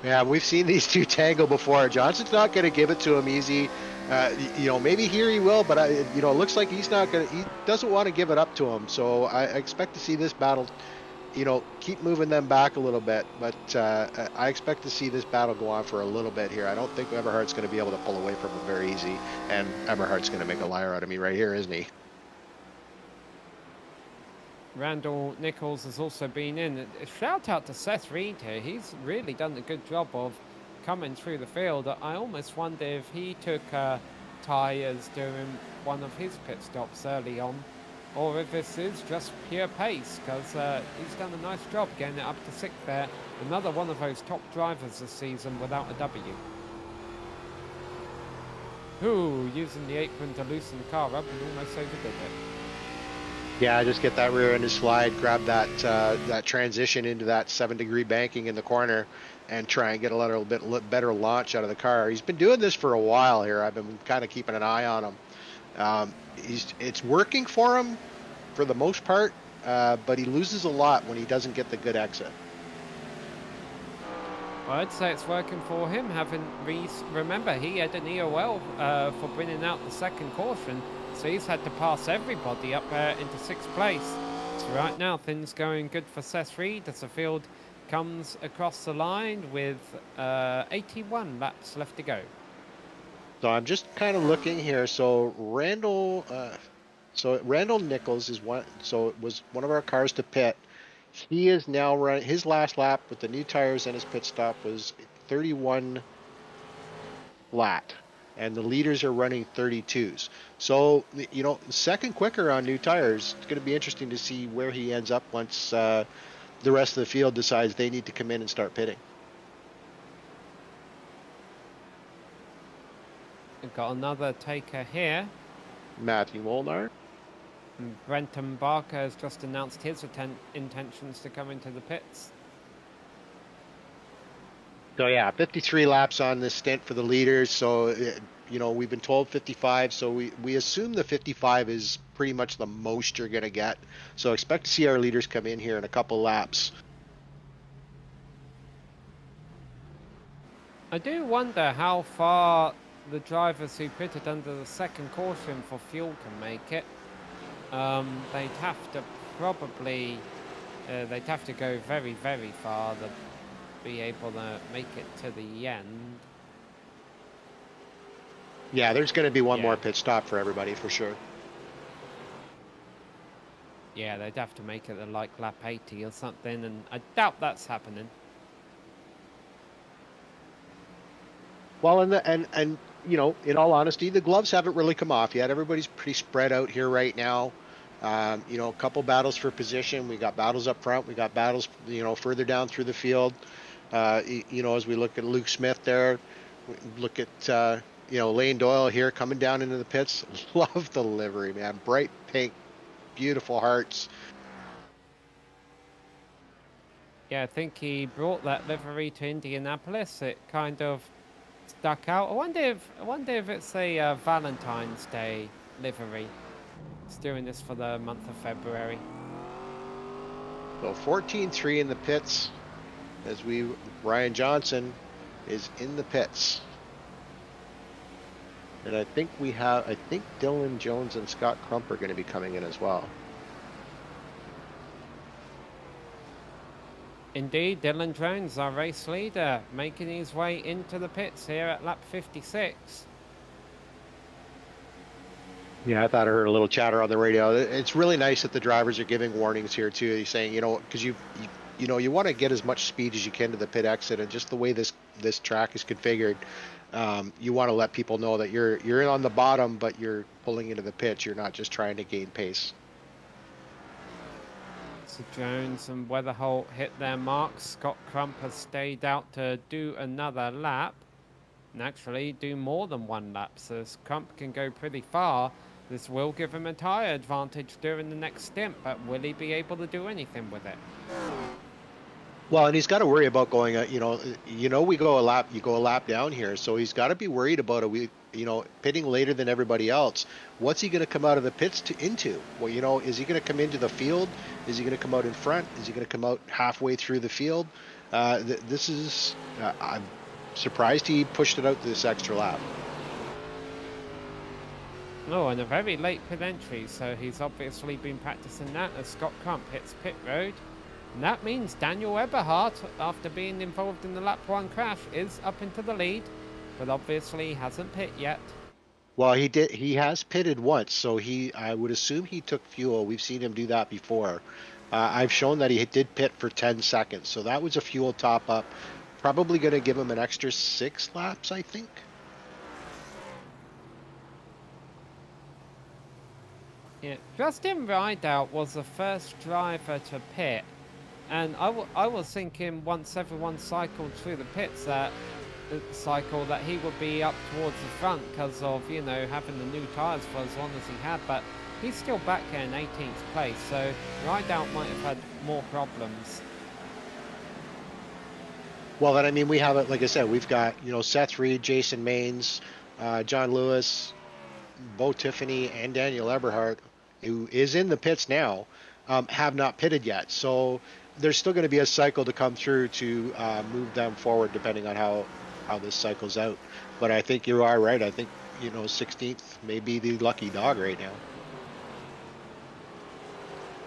Yeah, we've seen these two tangle before. Johnson's not going to give it to him easy. Maybe here he will, but it looks like he doesn't want to give it up to him. So I expect to see this battle, keep moving them back a little bit. But I expect to see this battle go on for a little bit here. I don't think Eberhardt's going to be able to pull away from him very easy. And Eberhardt's going to make a liar out of me right here, isn't he? Randall Nichols has also been in. A shout out to Seth Reed here. He's really done a good job of coming through the field. I almost wonder if he took tyres during one of his pit stops early on, or if this is just pure pace, because he's done a nice job getting it up to 6th there. Another one of those top drivers this season without a W. Ooh, using the apron to loosen the car up and almost overdid it. Yeah, just get that rear end slide, grab that transition into that 7-degree banking in the corner, and try and get a little bit better launch out of the car. He's been doing this for a while here. I've been kind of keeping an eye on him. It's working for him for the most part, but he loses a lot when he doesn't get the good exit. Well, I'd say it's working for him. Remember, he had an EOL for bringing out the second caution. So he's had to pass everybody up into 6th place. So right now things going good for Seth Reed as the field comes across the line with 81 laps left to go. So I'm just kind of looking here. So Randall Nichols is one. So it was one of our cars to pit. He is now running his last lap with the new tires and his pit stop was 31 flat. And the leaders are running 32s. So, second quicker on new tires. It's going to be interesting to see where he ends up once the rest of the field decides they need to come in and start pitting. We've got another taker here. Matthew Molnar. And Brenton Barker has just announced his intentions to come into the pits. So yeah, 53 laps on this stint for the leaders. So we've been told 55, so we assume the 55 is pretty much the most you're going to get. So expect to see our leaders come in here in a couple laps. I do wonder how far the drivers who pitted under the second caution for fuel can make it. They'd have to probably, they'd have to go very, very far to be able to make it to the end. Yeah, there's going to be one Yeah. more pit stop for everybody for sure. Yeah, they'd have to make it to like lap 80 or something, and I doubt that's happening. Well, and in all honesty, the gloves haven't really come off yet. Everybody's pretty spread out here right now. A couple battles for position. We got battles up front. We got battles, further down through the field. As we look at Luke Smith there, look at Lane Doyle here coming down into the pits. Love the livery, man. Bright pink, beautiful hearts. Yeah, I think he brought that livery to Indianapolis. It kind of stuck out. I wonder if it's a Valentine's Day livery. It's doing this for the month of February. So 14-3 in the pits as Ryan Johnson is in the pits. And I think Dylan Jones and Scott Crump are going to be coming in as well. Indeed, Dylan Jones, our race leader, making his way into the pits here at lap 56. Yeah, I thought I heard a little chatter on the radio. It's really nice that the drivers are giving warnings here too. He's saying, because you want to get as much speed as you can to the pit exit, and just the way this track is configured, you want to let people know that you're in on the bottom, but you're pulling into the pits. You're not just trying to gain pace. So Jones and Weatherholt hit their marks. Scott Crump has stayed out to do another lap, and actually do more than one lap. So as Crump can go pretty far, this will give him a tyre advantage during the next stint, but will he be able to do anything with it? Well, and he's got to worry about going, we go a lap, you go a lap down here, so he's got to be worried about pitting later than everybody else. What's he going to come out of the pits into? Well, is he going to come into the field? Is he going to come out in front? Is he going to come out halfway through the field? I'm surprised he pushed it out this extra lap. Oh, and a very late pit entry, so he's obviously been practicing that as Scott Crump hits pit road. And that means Daniel Eberhardt, after being involved in the lap 1 crash, is up into the lead, but obviously hasn't pit yet. Well, he has pitted once, so I would assume he took fuel. We've seen him do that before. I've shown that he did pit for 10 seconds, so that was a fuel top up. Probably going to give him an extra 6 laps, I think. Yeah, Justin Rideout was the first driver to pit, and I was thinking once everyone cycled through the pits that he would be up towards the front because of having the new tyres for as long as he had, but he's still back here in 18th place, so Rideout might have had more problems. Well, then we have it. Like I said, we've got Seth Reed, Jason Maines, John Lewis, Bo Tiffany, and Daniel Eberhardt, who is in the pits now, have not pitted yet. So there's still going to be a cycle to come through to move them forward, depending on how this cycles out. But I think you are right. I think 16th may be the lucky dog right now.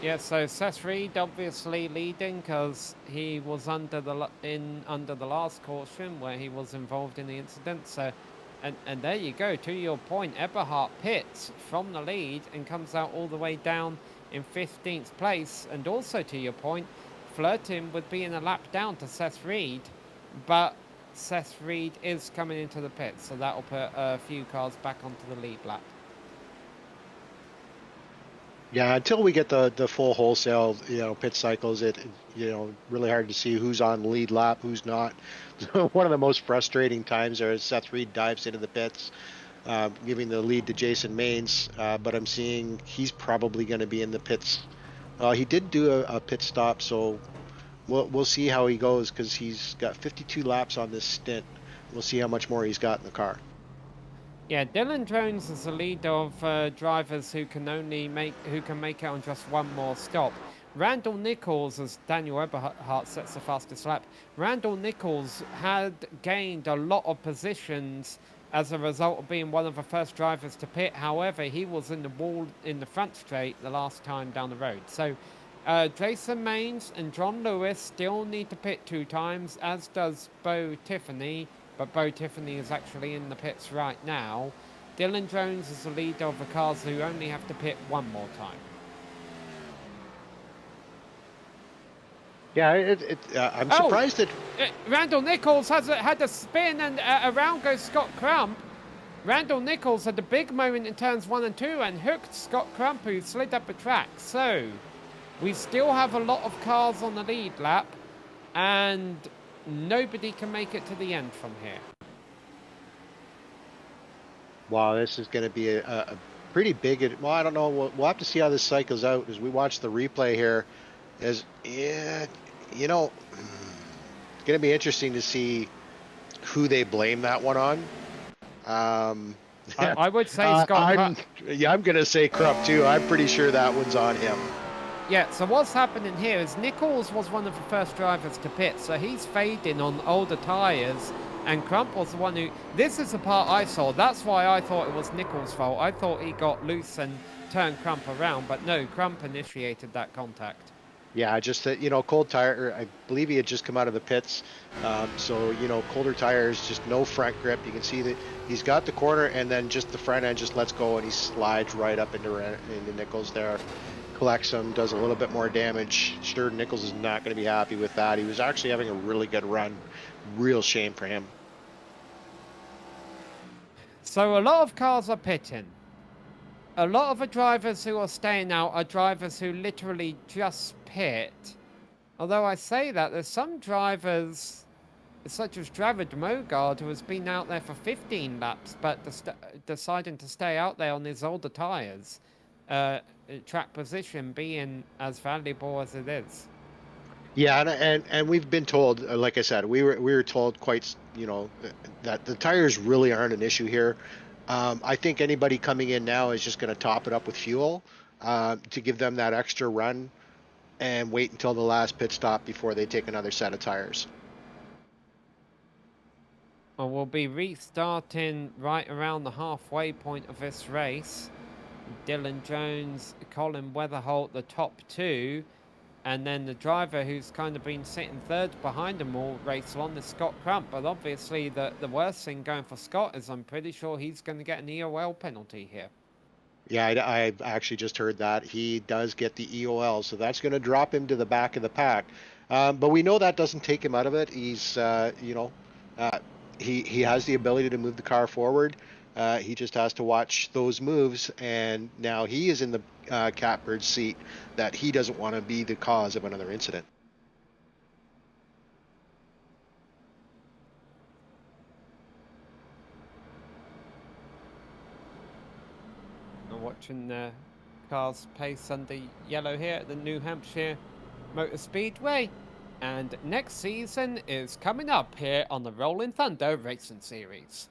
Yeah, so Seth Reed obviously leading because he was under the last caution where he was involved in the incident. So, and there you go. To your point, Eberhardt pits from the lead and comes out all the way down in 15th place. And also to your point, flirting with being a lap down to Seth Reed, but Seth Reed is coming into the pits, so that will put a few cars back onto the lead lap. Yeah, until we get the full wholesale, pit cycles, it really hard to see who's on the lead lap, who's not. One of the most frustrating times are as Seth Reed dives into the pits, giving the lead to Jason Maines, but I'm seeing he's probably going to be in the pits. He did do a pit stop, so we'll see how he goes because he's got 52 laps on this stint. We'll see how much more he's got in the car. Yeah, Dylan Jones is the lead of drivers who can make it on just one more stop. Randall Nichols, as Daniel Eberhardt sets the fastest lap, Randall Nichols had gained a lot of positions as a result of being one of the first drivers to pit. However, he was in the wall in the front straight the last time down the road. So Jason Maines and John Lewis still need to pit 2 times, as does Bo Tiffany. But Bo Tiffany is actually in the pits right now. Dylan Jones is the leader of the cars who only have to pit 1 more time. Yeah, I'm surprised that Randall Nichols had a spin, and around goes Scott Crump. Randall Nichols had a big moment in turns 1 and 2 and hooked Scott Crump, who slid up the track. So we still have a lot of cars on the lead lap, and nobody can make it to the end from here. Wow, this is going to be a pretty big. Well, I don't know. We'll have to see how this cycles out as we watch the replay here. It's going to be interesting to see who they blame that one on. I would say Scott Crump. Yeah, I'm going to say Crump too. I'm pretty sure that one's on him. Yeah, so what's happening here is Nichols was one of the first drivers to pit, so he's fading on older tyres, and Crump was the one who... This is the part I saw. That's why I thought it was Nichols' fault. I thought he got loose and turned Crump around, but no, Crump initiated that contact. Yeah, just that, cold tire. I believe he had just come out of the pits. So, colder tires, just no front grip. You can see that he's got the corner, and then just the front end just lets go, and he slides right up into Nichols there. Collects him, does a little bit more damage. Sure, Nichols is not going to be happy with that. He was actually having a really good run. Real shame for him. So a lot of cars are pitting. A lot of the drivers who are staying out are drivers who literally just pit. Although I say that, there's some drivers, such as Dravid Mogard, who has been out there for 15 laps, but deciding to stay out there on his older tyres. Track position being as valuable as it is. Yeah, and we've been told, like I said, we were told quite, that the tires really aren't an issue here. I think anybody coming in now is just going to top it up with fuel to give them that extra run and wait until the last pit stop before they take another set of tires. Well, we'll be restarting right around the halfway point of this race. Dylan Jones, Colin Weatherholt, the top 2, and then the driver who's kind of been sitting third behind them all race on is Scott Crump. But obviously the worst thing going for Scott is I'm pretty sure he's going to get an EOL penalty here. Yeah, I actually just heard that. He does get the EOL, so that's going to drop him to the back of the pack. But we know that doesn't take him out of it. He's, he has the ability to move the car forward. He just has to watch those moves, and now he is in the catbird seat that he doesn't want to be the cause of another incident. I'm watching the cars pace under yellow here at the New Hampshire Motor Speedway, and next season is coming up here on the Rolling Thunder Racing Series.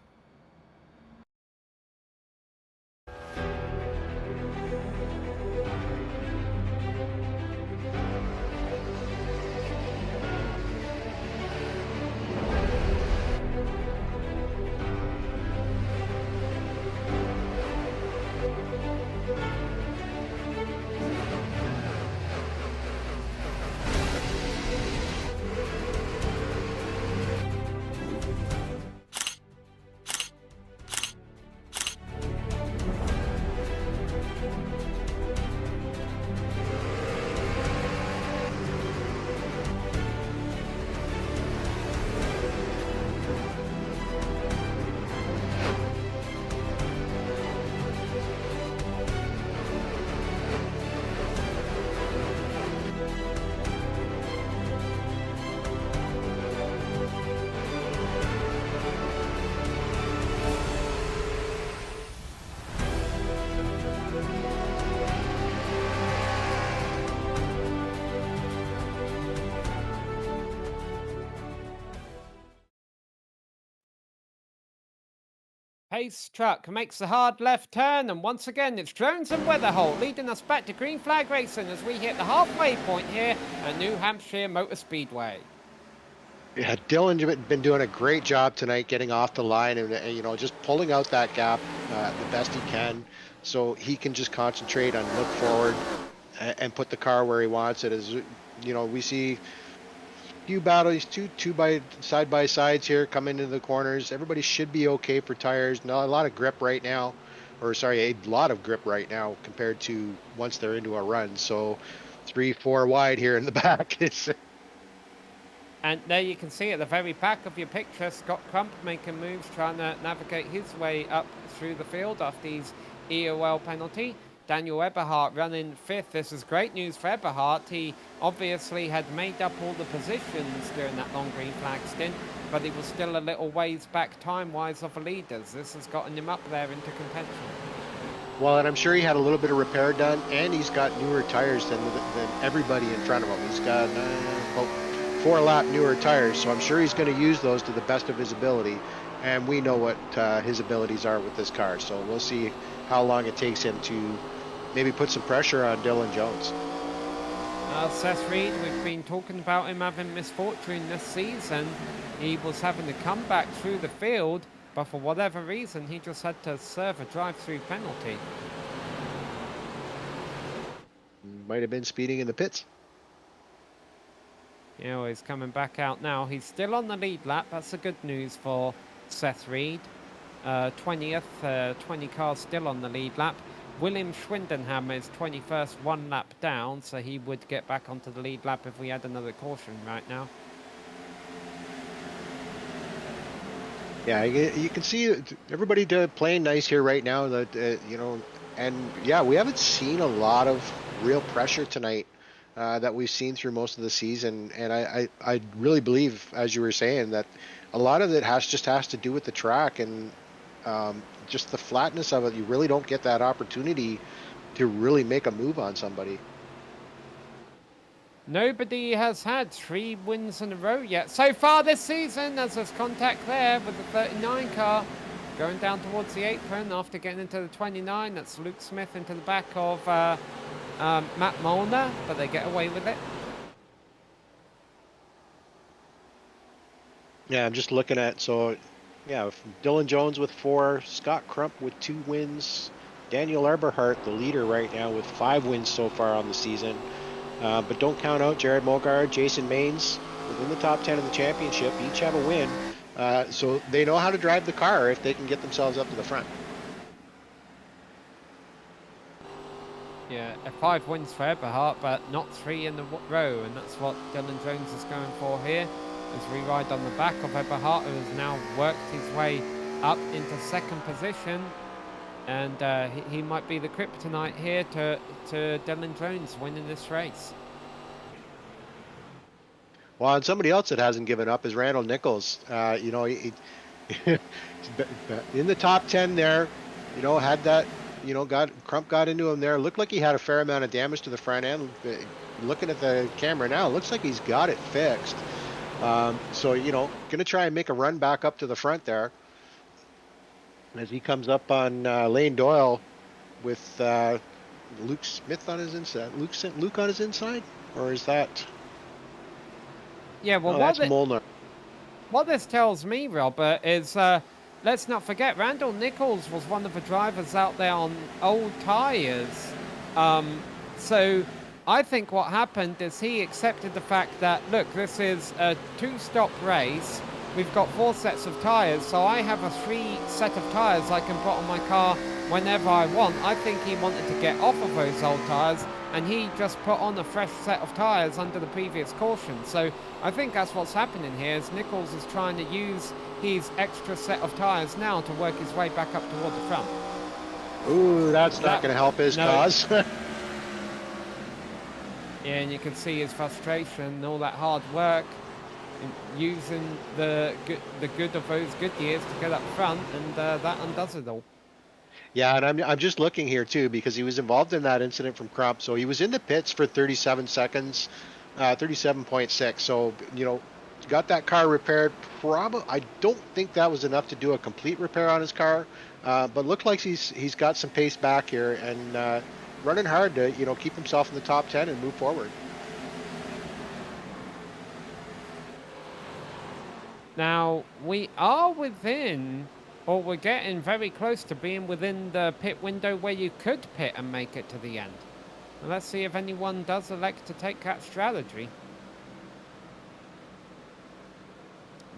Pace truck makes the hard left turn, and once again it's Jones and Weatherholt leading us back to green flag racing as we hit the halfway point here at New Hampshire Motor Speedway. Yeah, Dylan's been doing a great job tonight getting off the line and just pulling out that gap the best he can, so he can just concentrate on look forward and put the car where he wants it. As we see few battles, two by sides here coming into the corners. Everybody should be okay for tires. Not a lot of grip right now, or sorry, a lot of grip right now compared to once they're into a run. So 3-4 wide here in the back. And there you can see at the very back of your picture, Scott Crump making moves, trying to navigate his way up through the field after his EOL penalty. Daniel Eberhardt running 5th. This is great news for Eberhardt. He obviously had made up all the positions during that long green flag stint, but he was still a little ways back time-wise of the leaders. This has gotten him up there into contention. Well, and I'm sure he had a little bit of repair done, and he's got newer tires than everybody in front of him. He's got about 4-lap newer tires, so I'm sure he's going to use those to the best of his ability, and we know what his abilities are with this car, so we'll see how long it takes him to maybe put some pressure on Dylan Jones. Seth Reed, we've been talking about him having misfortune this season. He was having to come back through the field, but for whatever reason he just had to serve a drive-through penalty. Might have been speeding in the pits. Yeah, well, he's coming back out now. He's still on the lead lap. That's the good news for Seth Reed. 20th, 20 cars still on the lead lap. William Schwindenham is 21st, 1 lap down, so he would get back onto the lead lap if we had another caution right now. Yeah, you can see everybody playing nice here right now. That and yeah, we haven't seen a lot of real pressure tonight that we've seen through most of the season, and I really believe, as you were saying, that a lot of it has to do with the track and just the flatness of it. You really don't get that opportunity to really make a move on somebody. Nobody has had 3 wins in a row yet so far this season, as there's contact there with the 39 car going down towards the apron after getting into the 29. That's Luke Smith into the back of Matt Molnar, but they get away with it. Yeah, I'm just looking at, so yeah, Dylan Jones with 4, Scott Crump with 2 wins, Daniel Eberhardt, the leader right now, with 5 wins so far on the season. But don't count out Jared Mogard, Jason Maines within the top 10 of the championship. Each have a win, so they know how to drive the car if they can get themselves up to the front. Yeah, 5 wins for Eberhardt, but not 3 in the row, and that's what Dylan Jones is going for here. As we ride on the back of Eberhardt, who has now worked his way up into 2nd position, and he might be the kryptonite here to Dylan Jones winning this race. Well, and somebody else that hasn't given up is Randall Nichols. He in the top 10 there, had that, Crump got into him there. Looked like he had a fair amount of damage to the front end. Looking at the camera now, it looks like he's got it fixed. So, going to try and make a run back up to the front there as he comes up on Lane Doyle with Luke Smith on his inside. Luke on his inside? Or is that... Yeah, well, that's Molnar. What this tells me, Robert, is let's not forget Randall Nichols was one of the drivers out there on old tyres. So I think what happened is he accepted the fact that, look, this is a 2-stop race. We've got 4 sets of tyres, so I have a 3 set of tyres I can put on my car whenever I want. I think he wanted to get off of those old tyres, and he just put on a fresh set of tyres under the previous caution. So I think that's what's happening here, is Nichols is trying to use his extra set of tyres now to work his way back up toward the front. Ooh, that's not going to help his cause. Yeah, and you can see his frustration, all that hard work, using the good of those good years to get up front, and that undoes it all. Yeah, and I'm just looking here too, because he was involved in that incident from Crump. So he was in the pits for 37 seconds, 37.6. So, got that car repaired. I don't think that was enough to do a complete repair on his car, but looked like he's got some pace back here and running hard to keep himself in the top 10 and move forward. Now, we are within, or we're getting very close to being within the pit window where you could pit and make it to the end. And let's see if anyone does elect to take that strategy.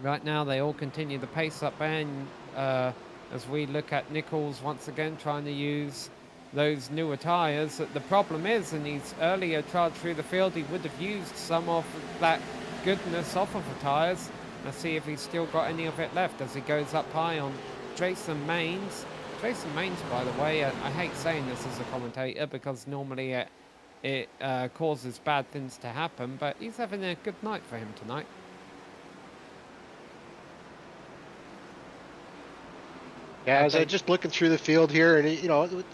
Right now, they all continue the pace up, and as we look at Nichols once again trying to use those newer tyres. The problem is, in his earlier charge through the field, he would have used some of that goodness off of the tyres. Let's see if he's still got any of it left as he goes up high on Jason Maines. Jason Maines, by the way, I hate saying this as a commentator because normally it causes bad things to happen, but he's having a good night for him tonight. Yeah, as I just looking through the field here, and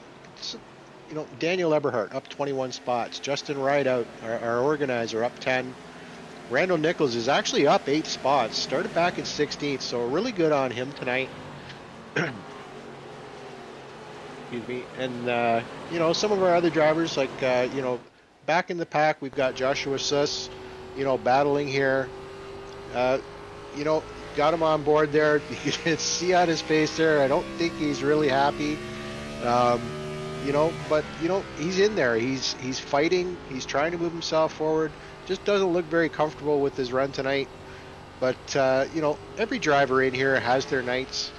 Daniel Eberhardt up 21 spots, Justin Rideout, our organizer, up 10. Randall Nichols is actually up 8 spots, started back in 16th, so really good on him tonight. Excuse me. And, some of our other drivers, like, back in the pack, we've got Joshua Suss, battling here. Got him on board there. You can see on his face there, I don't think he's really happy. But he's in there. He's fighting. He's trying to move himself forward. Just doesn't look very comfortable with his run tonight. But every driver in here has their nights,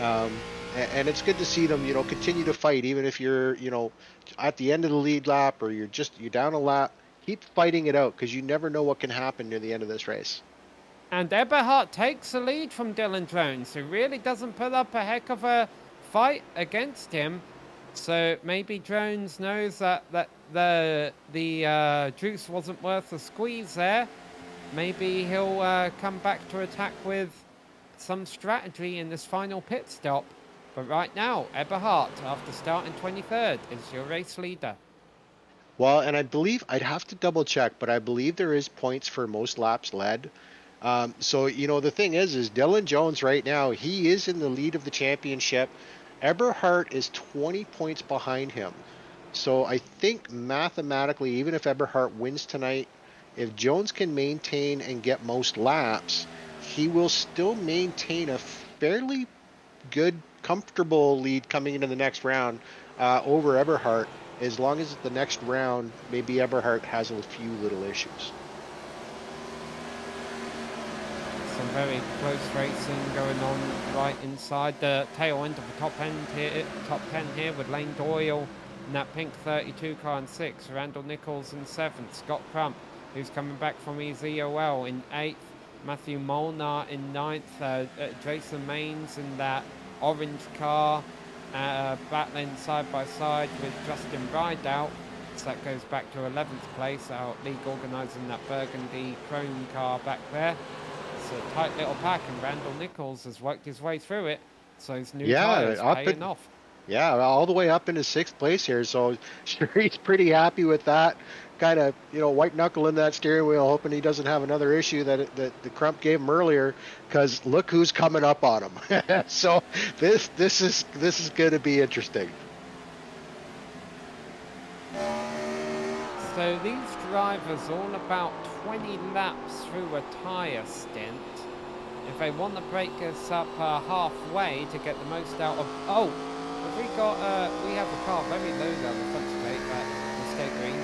and it's good to see them continue to fight, even if you're at the end of the lead lap or you're down a lap. Keep fighting it out because you never know what can happen near the end of this race. And Eberhardt takes the lead from Dylan Jones, who really doesn't put up a heck of a fight against him. So maybe Jones knows that the juice wasn't worth the squeeze there. Maybe he'll come back to attack with some strategy in this final pit stop. But right now, Eberhardt, after starting 23rd, is your race leader. Well, and I believe, I'd have to double check, but I believe there is points for most laps led. So the thing is Dylan Jones right now, he is in the lead of the championship. Eberhardt is 20 points behind him. So I think mathematically, even if Eberhardt wins tonight, if Jones can maintain and get most laps, he will still maintain a fairly good, comfortable lead coming into the next round over Eberhardt, as long as the next round, maybe Eberhardt has a few little issues. Some very close racing going on right inside the tail end of the top 10 here with Lane Doyle in that pink 32 car in 6th, Randall Nichols in 7th, Scott Crump, who's coming back from his EOL in 8th, Matthew Molnar in 9th, Jason Maines in that orange car, battling side by side with Justin Rideout. So that goes back to 11th place, our league organising that burgundy chrome car back there. It's a tight little pack, and Randall Nichols has worked his way through it, so his new tyres paying off. Yeah, all the way up into 6th place here, so sure he's pretty happy with that. Kind of, white knuckling that steering wheel, hoping he doesn't have another issue that the Crump gave him earlier, because look who's coming up on him. So this is going to be interesting. So these drivers all about 20 laps through a tyre stint. If they want to break us up halfway to get the most out of... Oh, have we got... we have a car very low down the front straight, mistake green.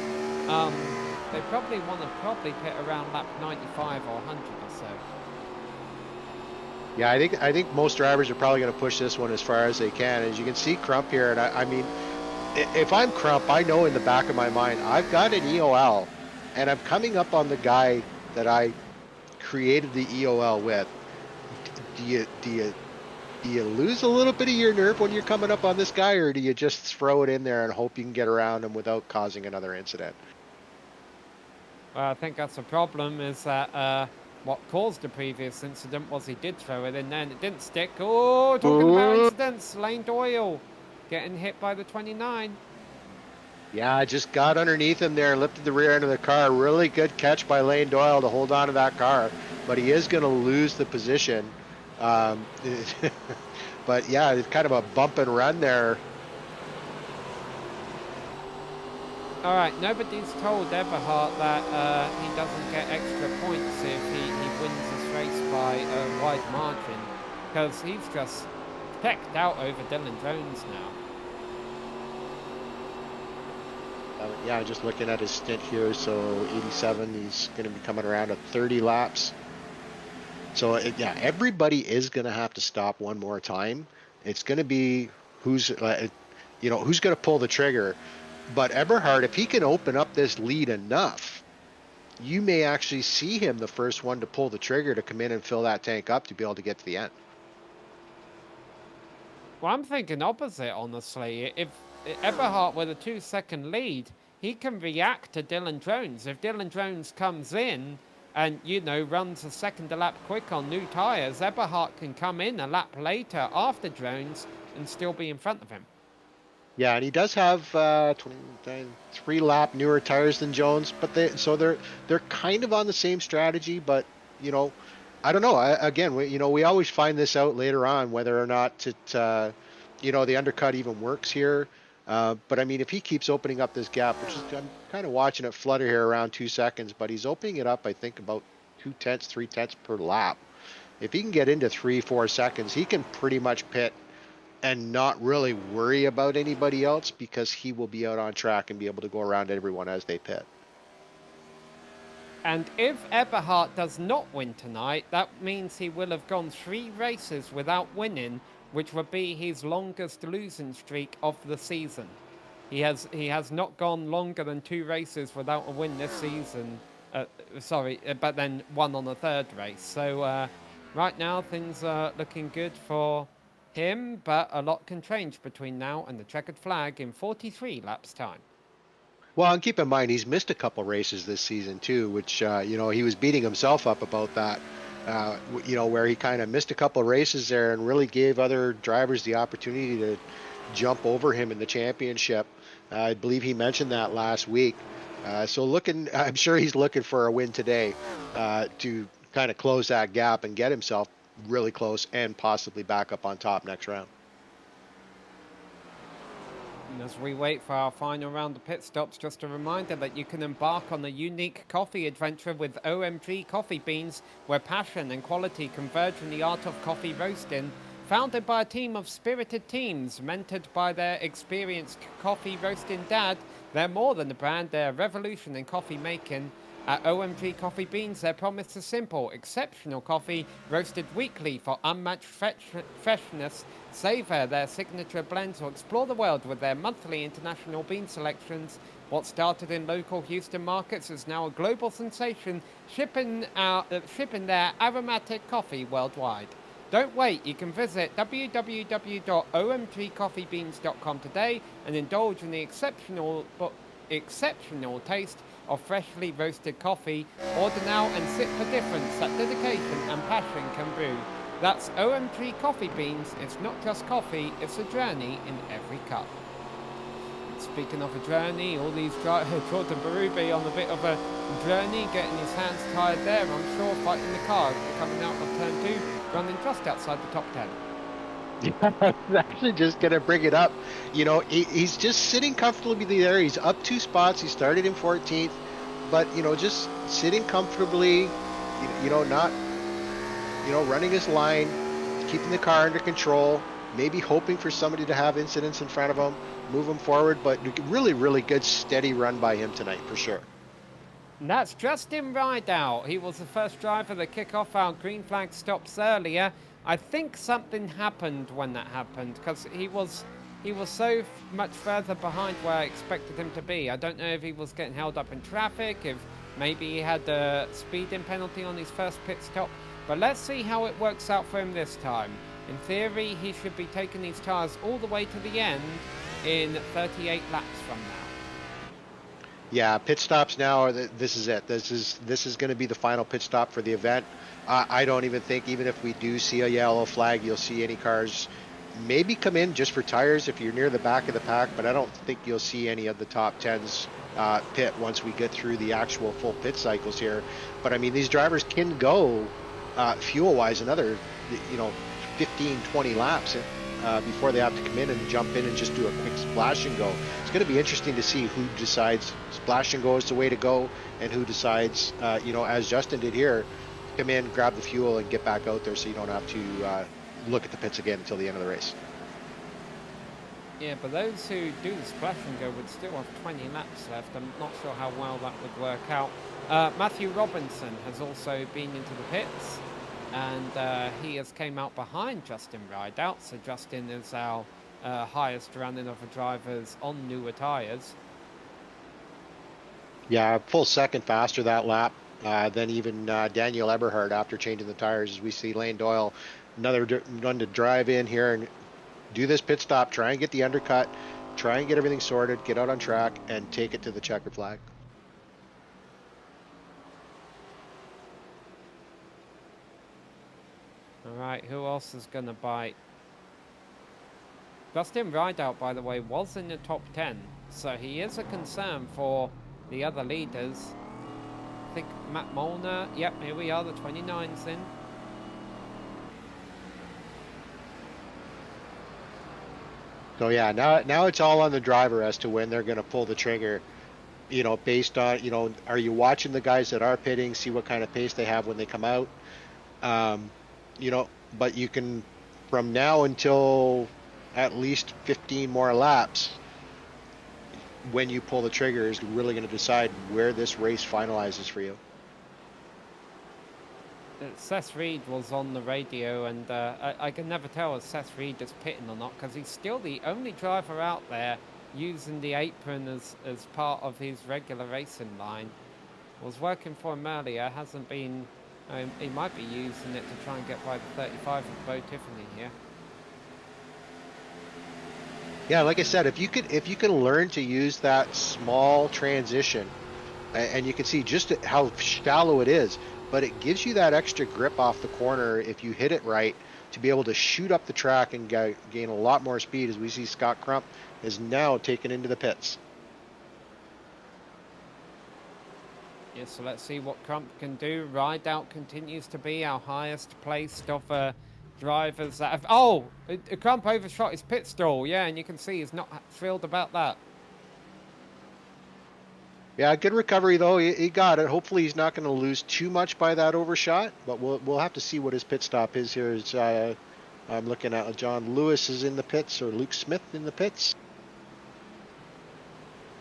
They probably want to pit around lap 95 or 100 or so. Yeah, I think most drivers are probably going to push this one as far as they can. As you can see Crump here, and I mean, if I'm Crump, I know in the back of my mind, I've got an EOL, and I'm coming up on the guy that I created the EOL with. Do you lose a little bit of your nerve when you're coming up on this guy, or do you just throw it in there and hope you can get around him without causing another incident? Well, I think that's the problem, is that what caused the previous incident was he did throw it in there and it didn't stick. Oh, talking about incidents, Lane Doyle getting hit by the 29. Yeah, I just got underneath him there, lifted the rear end of the car. Really good catch by Lane Doyle to hold on to that car, but he is going to lose the position. But yeah, it's kind of a bump and run there. All right, nobody's told Eberhard that he doesn't get extra points if he wins this race by a wide margin, because he's just pecked out over Dylan Jones now. Yeah, just looking at his stint here, so 87, he's going to be coming around at 30 laps. So yeah, everybody is going to have to stop one more time. It's going to be who's going to pull the trigger. But Eberhard, if he can open up this lead enough, you may actually see him the first one to pull the trigger to come in and fill that tank up to be able to get to the end. Well, I'm thinking opposite, honestly. If Eberhard with a 2-second lead, he can react to Dylan Jones. If Dylan Jones comes in and, runs a second a lap quick on new tyres, Eberhard can come in a lap later after Jones and still be in front of him. Yeah, and he does have 3 lap newer tires than Jones, but they're kind of on the same strategy. But I don't know. We always find this out later on whether or not the undercut even works here. But I mean, if he keeps opening up this gap, which is I'm kind of watching it flutter here around 2 seconds, but he's opening it up, I think, about 2/10, 3/10 per lap. If he can get into 3-4 seconds, he can pretty much pit and not really worry about anybody else because he will be out on track and be able to go around everyone as they pit. And if Eberhard does not win tonight, that means he will have gone 3 races without winning, which would be his longest losing streak of the season. He has not gone longer than 2 races without a win this season. But then won on the 3rd race. So right now things are looking good for him, but a lot can change between now and the checkered flag in 43 laps time. Well, and keep in mind, he's missed a couple races this season too, which, he was beating himself up about that, where he kind of missed a couple races there and really gave other drivers the opportunity to jump over him in the championship. I believe he mentioned that last week. I'm sure he's looking for a win today to kind of close that gap and get himself really close and possibly back up on top next round. And as we wait for our final round of pit stops, just a reminder that you can embark on a unique coffee adventure with OMG Coffee Beans, where passion and quality converge in the art of coffee roasting. Founded by a team of spirited teams, mentored by their experienced coffee roasting dad, they're more than a brand, they're a revolution in coffee making. At OMG Coffee Beans, their promise is simple: exceptional coffee roasted weekly for unmatched freshness. Savor their signature blends or explore the world with their monthly international bean selections. What started in local Houston markets is now a global sensation, shipping their aromatic coffee worldwide. Don't wait, you can visit www.omgcoffeebeans.com today and indulge in the exceptional taste of freshly roasted coffee. Order now and sit for difference that dedication and passion can brew. That's OMG Coffee Beans. It's not just coffee, it's a journey in every cup. Speaking of a journey, all these Jordan Berube on a bit of a journey, getting his hands tied there, I'm sure, fighting the car, coming out of turn 2, running just outside the top 10. I was actually just going to bring it up. He's just sitting comfortably there. He's up 2 spots. He started in 14th, but, just sitting comfortably, not, running his line, keeping the car under control, maybe hoping for somebody to have incidents in front of him, move him forward, but really, really good, steady run by him tonight for sure. And that's Justin Rideout. He was the first driver to kick off our green flag stops earlier. I think something happened when that happened, because he was so much further behind where I expected him to be. I don't know if he was getting held up in traffic, if maybe he had a speeding penalty on his first pit stop. But let's see how it works out for him this time. In theory, he should be taking these tyres all the way to the end in 38 laps from now. Yeah, pit stops now. This is it. This is going to be the final pit stop for the event. I don't even think, even if we do see a yellow flag, you'll see any cars maybe come in just for tires if you're near the back of the pack, but I don't think you'll see any of the top 10s pit once we get through the actual full pit cycles here. But I mean, these drivers can go fuel-wise another, 15, 20 laps before they have to come in and jump in and just do a quick splash and go. It's going to be interesting to see who decides splash and go is the way to go, and who decides, as Justin did here, come in, grab the fuel, and get back out there so you don't have to look at the pits again until the end of the race. Yeah, but those who do the splash and go would still have 20 laps left. I'm not sure how well that would work out. Matthew Robinson has also been into the pits, and he has came out behind Justin Rideout. So Justin is our highest running of the drivers on newer tyres. Yeah, full second faster that lap than even Daniel Eberhard after changing the tires. As we see Lane Doyle, another one to drive in here and do this pit stop, try and get the undercut, try and get everything sorted, get out on track, and take it to the checker flag. All right, who else is going to bite? Justin Rideout, by the way, was in the top 10, so he is a concern for the other leaders. I think Matt Molnar, yep, here we are, the 29's in. So yeah, now it's all on the driver as to when they're going to pull the trigger, based on, are you watching the guys that are pitting, see what kind of pace they have when they come out? But you can, from now until at least 15 more laps, when you pull the trigger is really going to decide where this race finalizes for you. Seth Reed was on the radio, and I can never tell if Seth Reed is pitting or not, because he's still the only driver out there using the apron as part of his regular racing line. Was working for him earlier, hasn't been. He might be using it to try and get by the 35 of Bo Tiffany here. Yeah, like I said, if you can learn to use that small transition, and you can see just how shallow it is, but it gives you that extra grip off the corner if you hit it right to be able to shoot up the track and gain a lot more speed, as we see Scott Crump is now taken into the pits. Yeah, so let's see what Crump can do. Rideout continues to be our highest placed of drivers that have... Oh! Crump overshot his pit stall, yeah, and you can see he's not thrilled about that. Yeah, good recovery though. He got it. Hopefully he's not going to lose too much by that overshot, but we'll have to see what his pit stop is here. I'm looking at John Lewis is in the pits, or Luke Smith in the pits.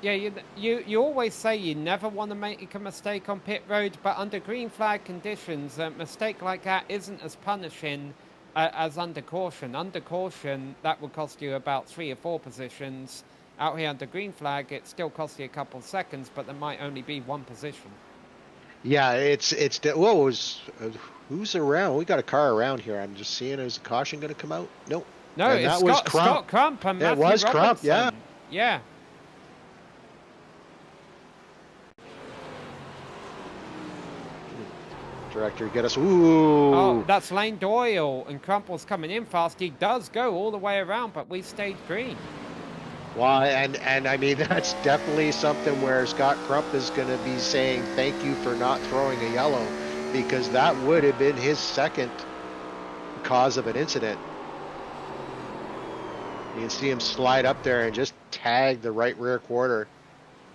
Yeah, you always say you never want to make a mistake on pit road, but under green flag conditions, a mistake like that isn't as punishing as under caution. Under caution, that would cost you about 3 or 4 positions. Out here under green flag, it still costs you a couple of seconds, but there might only be 1 position. Yeah, who's around? We got a car around here. I'm just seeing, is the caution going to come out? Nope. No, and it's Scott Crump and Matthew Robinson. Crump, yeah. Yeah. Director, get us. Ooh. Oh, that's Lane Doyle, and Crump was coming in fast. He does go all the way around, but we stayed green. Well, and I mean, that's definitely something where Scott Crump is going to be saying thank you for not throwing a yellow, because that would have been his second cause of an incident. You can see him slide up there and just tag the right rear quarter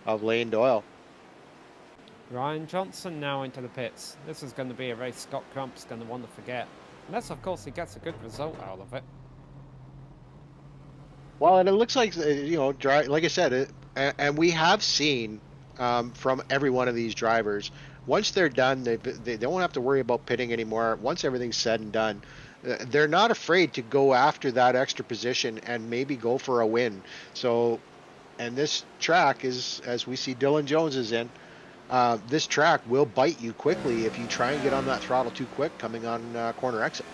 of Lane Doyle. Ryan Johnson now into the pits. This is going to be a race Scott Crump's going to want to forget. Unless, of course, he gets a good result out of it. Well, and it looks like, like I said, and we have seen from every one of these drivers, once they're done, they don't have to worry about pitting anymore. Once everything's said and done, they're not afraid to go after that extra position and maybe go for a win. So, and this track is, as we see Dylan Jones is in, this track will bite you quickly if you try and get on that throttle too quick coming on corner exit.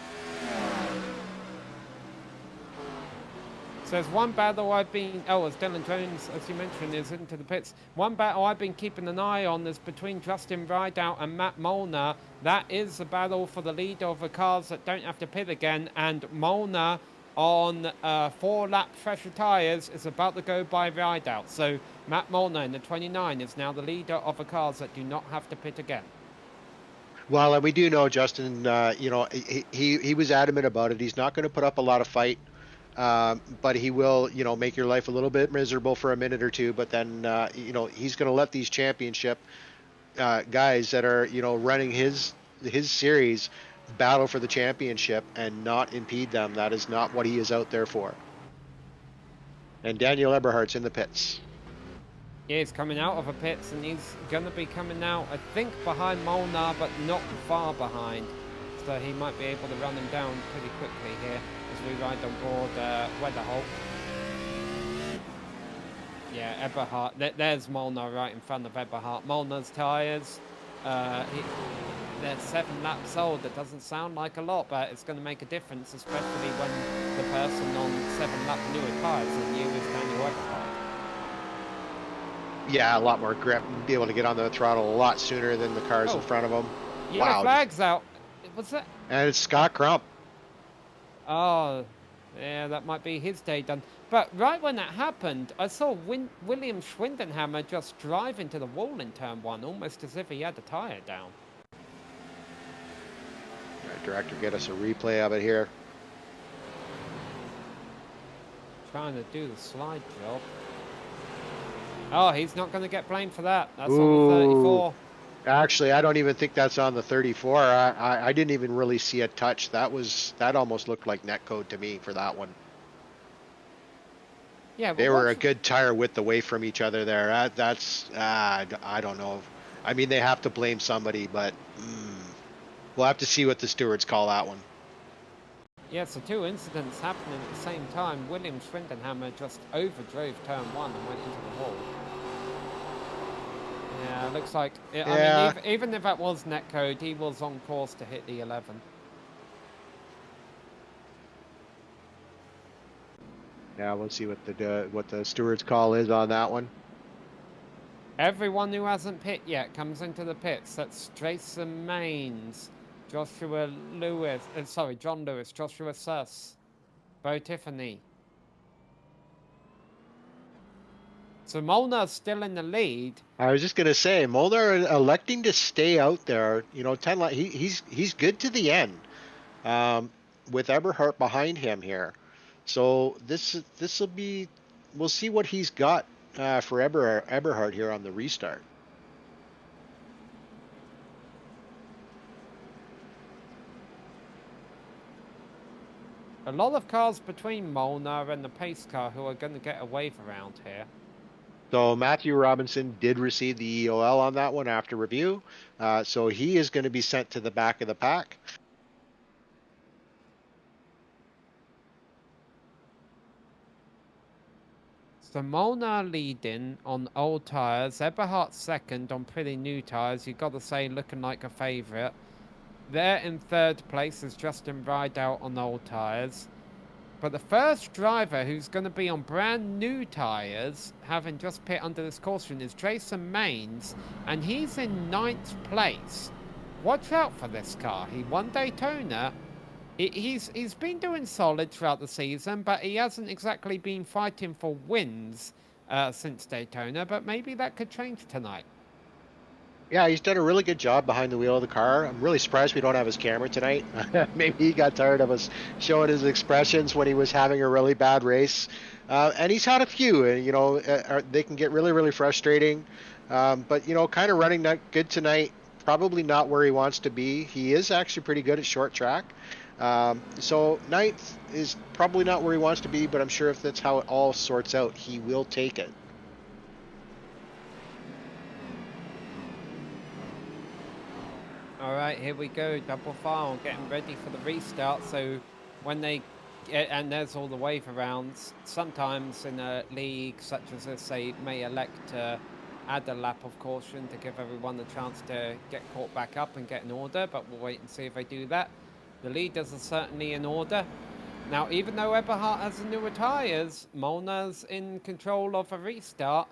So there's one battle I've been... Oh, as Dylan Jones, as you mentioned, is into the pits. One battle I've been keeping an eye on is between Justin Rideout and Matt Molnar. That is a battle for the lead of the cars that don't have to pit again. And Molnar on 4-lap fresher tyres is about to go by Rideout. So Matt Molnar in the 29 is now the leader of the cars that do not have to pit again. Well, and we do know Justin. He was adamant about it. He's not going to put up a lot of fight, but he will, make your life a little bit miserable for a minute or two. But then, he's going to let these championship guys that are, running his series battle for the championship and not impede them. That is not what he is out there for. And Daniel Eberhardt's in the pits. Yeah, he's coming out of the pits, and he's going to be coming out, I think, behind Molnar, but not far behind. So he might be able to run him down pretty quickly here as we ride on board Weatherholt. Yeah, Eberhardt. There's Molnar right in front of Eberhardt. Molnar's tyres, they're 7 laps old. That doesn't sound like a lot, but it's going to make a difference, especially when the person on 7-lap newer tyres than you is Daniel Eberhardt. Yeah, a lot more grip, be able to get on the throttle a lot sooner than the cars in front of him. Yeah, wow. Flag's out. What's that? And it's Scott Crump. Oh, yeah, that might be his day done. But right when that happened, I saw William Schwindenhammer just drive into the wall in turn 1, almost as if he had the tyre down. All right, director, get us a replay of it here. Trying to do the slide job. Oh, he's not going to get blamed for that. That's on the 34. Actually, I don't even think that's on the 34. I didn't even really see a touch. That almost looked like netcode to me for that one. Yeah, they were a good tire width away from each other there. I don't know. I mean, they have to blame somebody, but we'll have to see what the stewards call that one. Yeah, so 2 incidents happening at the same time. William Schwindenhammer just overdrove turn 1 and went into the wall. Yeah, looks like... I mean, even if that was netcode, he was on course to hit the 11. Yeah, we'll see what the stewards call is on that one. Everyone who hasn't pit yet comes into the pits. That's Jason Maines, Joshua Lewis, John Lewis, Joshua Suss, Bo Tiffany. So Molnar's still in the lead. I was just going to say, Molnar electing to stay out there, 10 he's good to the end with Eberhardt behind him here. So this will be, we'll see what he's got for Eberhardt here on the restart. A lot of cars between Molnar and the pace car who are going to get a wave around here. So Matthew Robinson did receive the EOL on that one after review. So he is going to be sent to the back of the pack. So Molnar leading on old tyres. Eberhardt second on pretty new tyres. You've got to say looking like a favourite. There in 3rd place is Justin Rideout on old tyres. But the first driver who's going to be on brand new tyres, having just pit under this caution, is Jason Maines, and he's in 9th place. Watch out for this car. He won Daytona. He's been doing solid throughout the season, but he hasn't exactly been fighting for wins since Daytona, but maybe that could change tonight. Yeah, he's done a really good job behind the wheel of the car. I'm really surprised we don't have his camera tonight. Maybe he got tired of us showing his expressions when he was having a really bad race. And he's had a few, they can get really, really frustrating. But, kind of running that good tonight, probably not where he wants to be. He is actually pretty good at short track. So 9th is probably not where he wants to be, but I'm sure if that's how it all sorts out, he will take it. All right, here we go, double file, getting ready for the restart. So when they, and there's all the wave arounds, sometimes in a league such as this, they may elect to add a lap of caution to give everyone the chance to get caught back up and get in order, but we'll wait and see if they do that. The leaders are certainly in order. Now, even though Eberhardt has the newer tyres, Molnar's in control of a restart.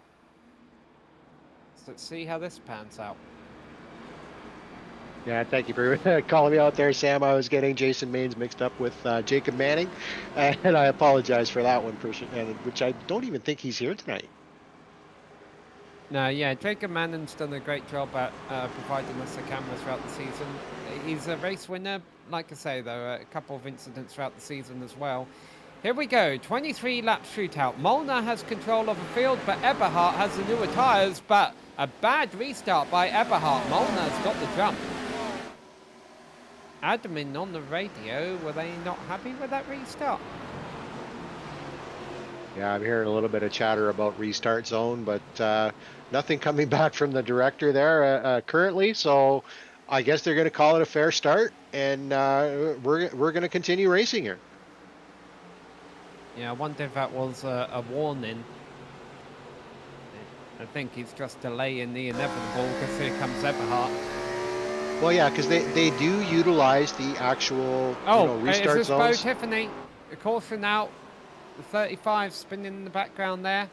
So let's see how this pans out. Yeah, thank you for calling me out there, Sam. I was getting Jason Maines mixed up with Jacob Manning, and I apologize for that one, which I don't even think he's here tonight. No, yeah, Jacob Mannon's done a great job at providing us the cameras throughout the season. He's a race winner. Like I say, though, a couple of incidents throughout the season as well. Here we go, 23 lap shootout. Molnar has control of the field, but Eberhardt has the newer tyres, but a bad restart by Eberhardt. Molnar's got the jump. Admin on the radio, were they not happy with that restart? Yeah, I'm hearing a little bit of chatter about restart zone, but nothing coming back from the director there currently. So I guess they're going to call it a fair start, and we're going to continue racing here. Yeah, I wonder if that was a warning. I think he's just delaying the inevitable because here comes Eberhardt. Well, yeah, because they do utilize the actual restart is this Bo zones. Tiffany? A caution out. The 35 spinning in the background there.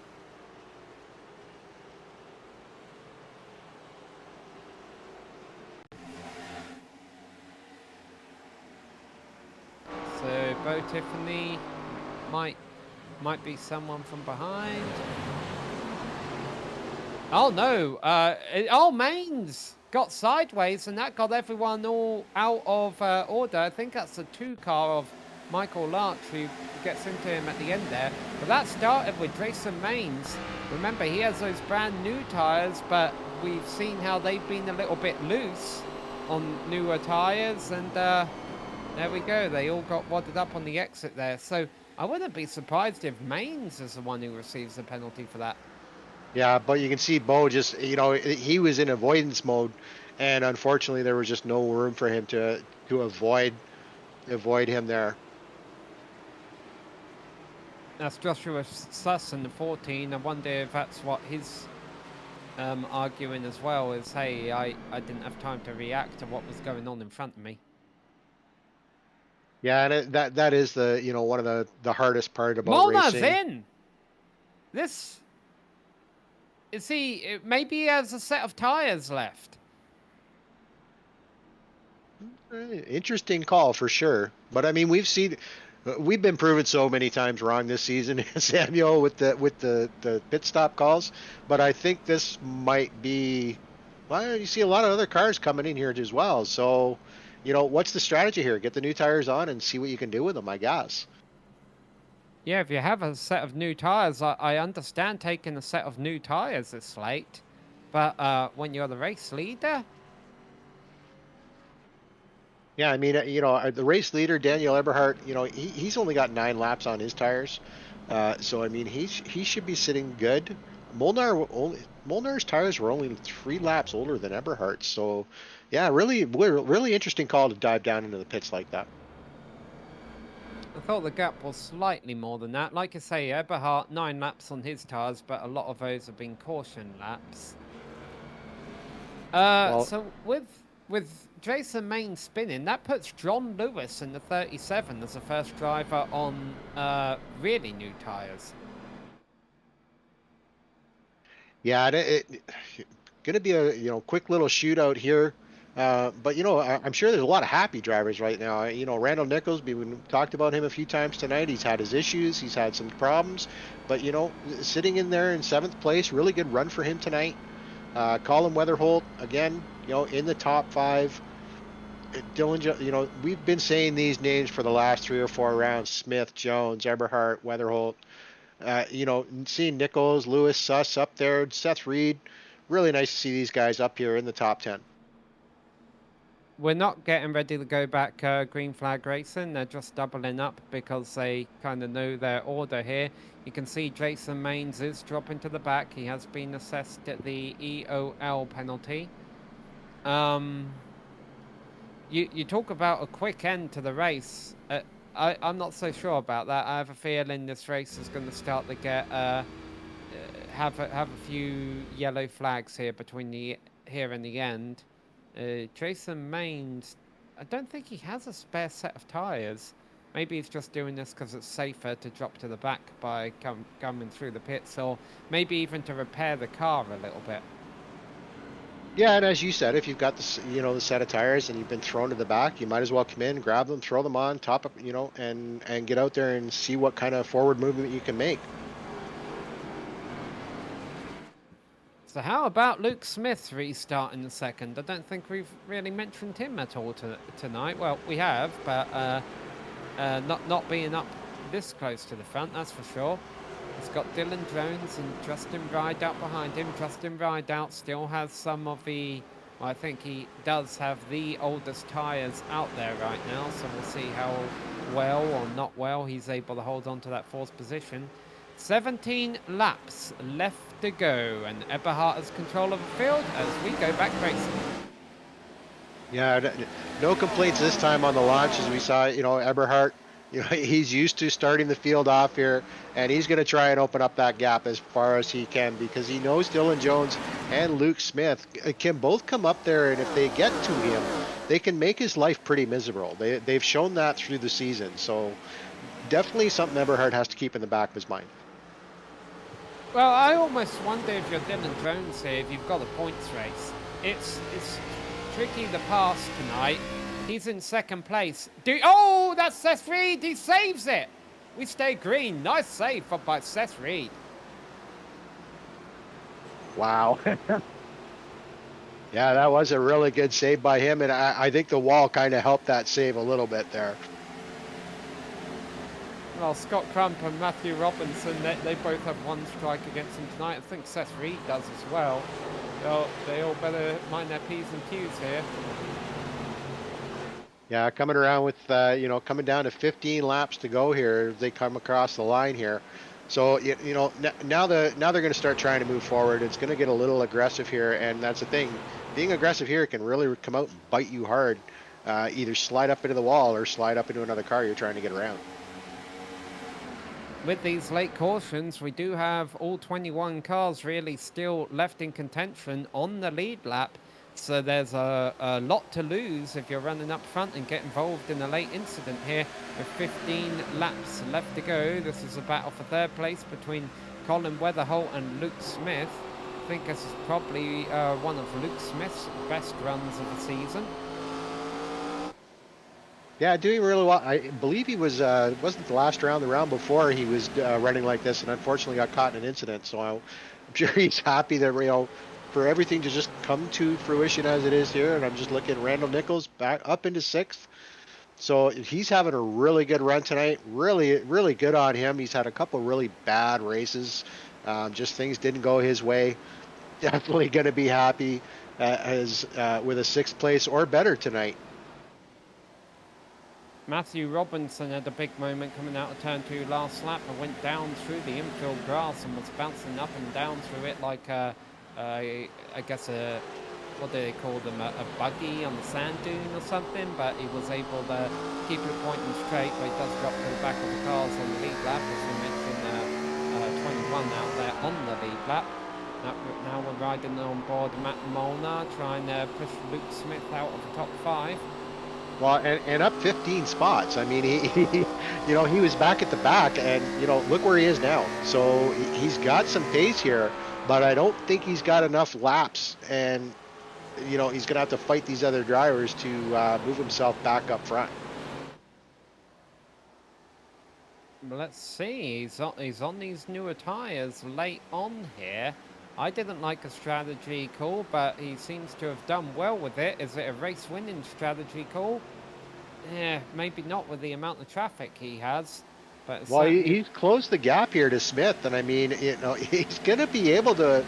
So Bo Tiffany might be someone from behind. Oh no! Mains got sideways, and that got everyone all out of order. I think that's the 2 car of Michael Larch who gets into him at the end there. But that started with Jason Mains. Remember, he has those brand new tyres, but we've seen how they've been a little bit loose on newer tyres, and there we go. They all got wadded up on the exit there. So I wouldn't be surprised if Mains is the one who receives the penalty for that. Yeah, but you can see Bo just, he was in avoidance mode, and unfortunately there was just no room for him to avoid him there. That's Joshua Suss in the 14. I wonder if that's what he's arguing as well, is, hey, I didn't have time to react to what was going on in front of me. Yeah, and that is the, one of the hardest part about Molnar's racing. in! This... Is he... Maybe he has a set of tyres left. Interesting call for sure. But I mean, we've been proven so many times wrong this season, Samuel, with the pit stop calls. But I think this might be, well, you see a lot of other cars coming in here as well. So, what's the strategy here? Get the new tires on and see what you can do with them, I guess. Yeah, if you have a set of new tyres, I understand taking a set of new tyres this late. But when you're the race leader... Yeah, I mean, the race leader, Daniel Eberhardt, he's only got 9 laps on his tires. So, I mean, he should be sitting good. Molnar's tires were only 3 laps older than Eberhardt's. So, yeah, really interesting call to dive down into the pits like that. I thought the gap was slightly more than that. Like I say, Eberhardt, 9 laps on his tyres, but a lot of those have been caution laps. So with Jason Main spinning, that puts John Lewis in the 37 as the first driver on really new tyres. Yeah, it's going to be a quick little shootout here. But I'm sure there's a lot of happy drivers right now. Randall Nichols, we've talked about him a few times tonight. He's had his issues, he's had some problems, but sitting in there in 7th place, really good run for him tonight. Colin Weatherholt again, in the top 5. Dylan, we've been saying these names for the last 3 or 4 rounds: Smith, Jones, Eberhardt, Weatherholt. Seeing Nichols, Lewis, Suss up there, Seth Reed. Really nice to see these guys up here in the top 10. We're not getting ready to go back green flag racing. They're just doubling up because they kind of know their order here. You can see Jason Mains is dropping to the back. He has been assessed at the EOL penalty. You talk about a quick end to the race. I'm not so sure about that. I have a feeling this race is going to start to get have a few yellow flags here between here and the end. Jason Mains, I don't think he has a spare set of tyres. Maybe he's just doing this because it's safer to drop to the back by coming through the pits, or maybe even to repair the car a little bit. Yeah, and as you said, if you've got the set of tires and you've been thrown to the back, you might as well come in, grab them, throw them on, top up, and get out there and see what kind of forward movement you can make. So how about Luke Smith restarting the second? I don't think we've really mentioned him at all tonight. Well, we have, but not being up this close to the front, that's for sure. He's got Dylan Jones and Justin Rideout behind him. Justin Rideout still has some of the, well, I think he does have the oldest tyres out there right now, so we'll see how well or not well he's able to hold on to that fourth position. 17 laps left to go, and Eberhardt has control of the field as we go back racing. Yeah, no complaints this time on the launch, as we saw, Eberhardt, he's used to starting the field off here, and he's going to try and open up that gap as far as he can, because he knows Dylan Jones and Luke Smith can both come up there, and if they get to him, they can make his life pretty miserable. They've shown that through the season, so definitely something Eberhardt has to keep in the back of his mind. Well, I almost wonder if you're Dylan Jones here, if you've got a points race. It's tricky to pass tonight. He's in second place. Oh, that's Seth Reed. He saves it. We stay green. Nice save by Seth Reed. Wow. Yeah, that was a really good save by him, and I think the wall kind of helped that save a little bit there. Well, Scott Crump and Matthew Robinson, they both have one strike against him tonight. I think Seth Reed does as well. They all better mind their P's and Q's here. Yeah, coming around with, coming down to 15 laps to go here. They come across the line here. So, now they're going to start trying to move forward. It's going to get a little aggressive here, and that's the thing. Being aggressive here can really come out and bite you hard. Either slide up into the wall or slide up into another car you're trying to get around. With these late cautions, we do have all 21 cars really still left in contention on the lead lap. So there's a lot to lose if you're running up front and get involved in a late incident here. With 15 laps left to go, this is a battle for third place between Colin Weatherholt and Luke Smith. I think this is probably one of Luke Smith's best runs of the season. Yeah, doing really well. I believe he was, wasn't the last round, the round before he was running like this, and unfortunately got caught in an incident. So I'm sure he's happy that, for everything to just come to fruition as it is here. And I'm just looking at Randall Nichols back up into 6th. So he's having a really good run tonight. Really, really good on him. He's had a couple really bad races. Just things didn't go his way. Definitely going to be happy with a 6th place or better tonight. Matthew Robinson had a big moment coming out of turn 2 last lap and went down through the infield grass and was bouncing up and down through it like I guess what do they call them, a buggy on the sand dune or something, but he was able to keep it pointing straight, but he does drop to the back of the cars on the lead lap, as we mentioned, 21 out there on the lead lap. Now we're riding on board Matt Molnar, trying to push Luke Smith out of the top 5. Well, and up 15 spots. I mean, he was back at the back, and, look where he is now. So he's got some pace here, but I don't think he's got enough laps, and, he's going to have to fight these other drivers to move himself back up front. Let's see, he's on these newer tyres late on here. I didn't like a strategy call, but he seems to have done well with it. Is it a race-winning strategy call? Yeah, maybe not with the amount of traffic he has. But well, he's closed the gap here to Smith, and I mean, he's going to be able to,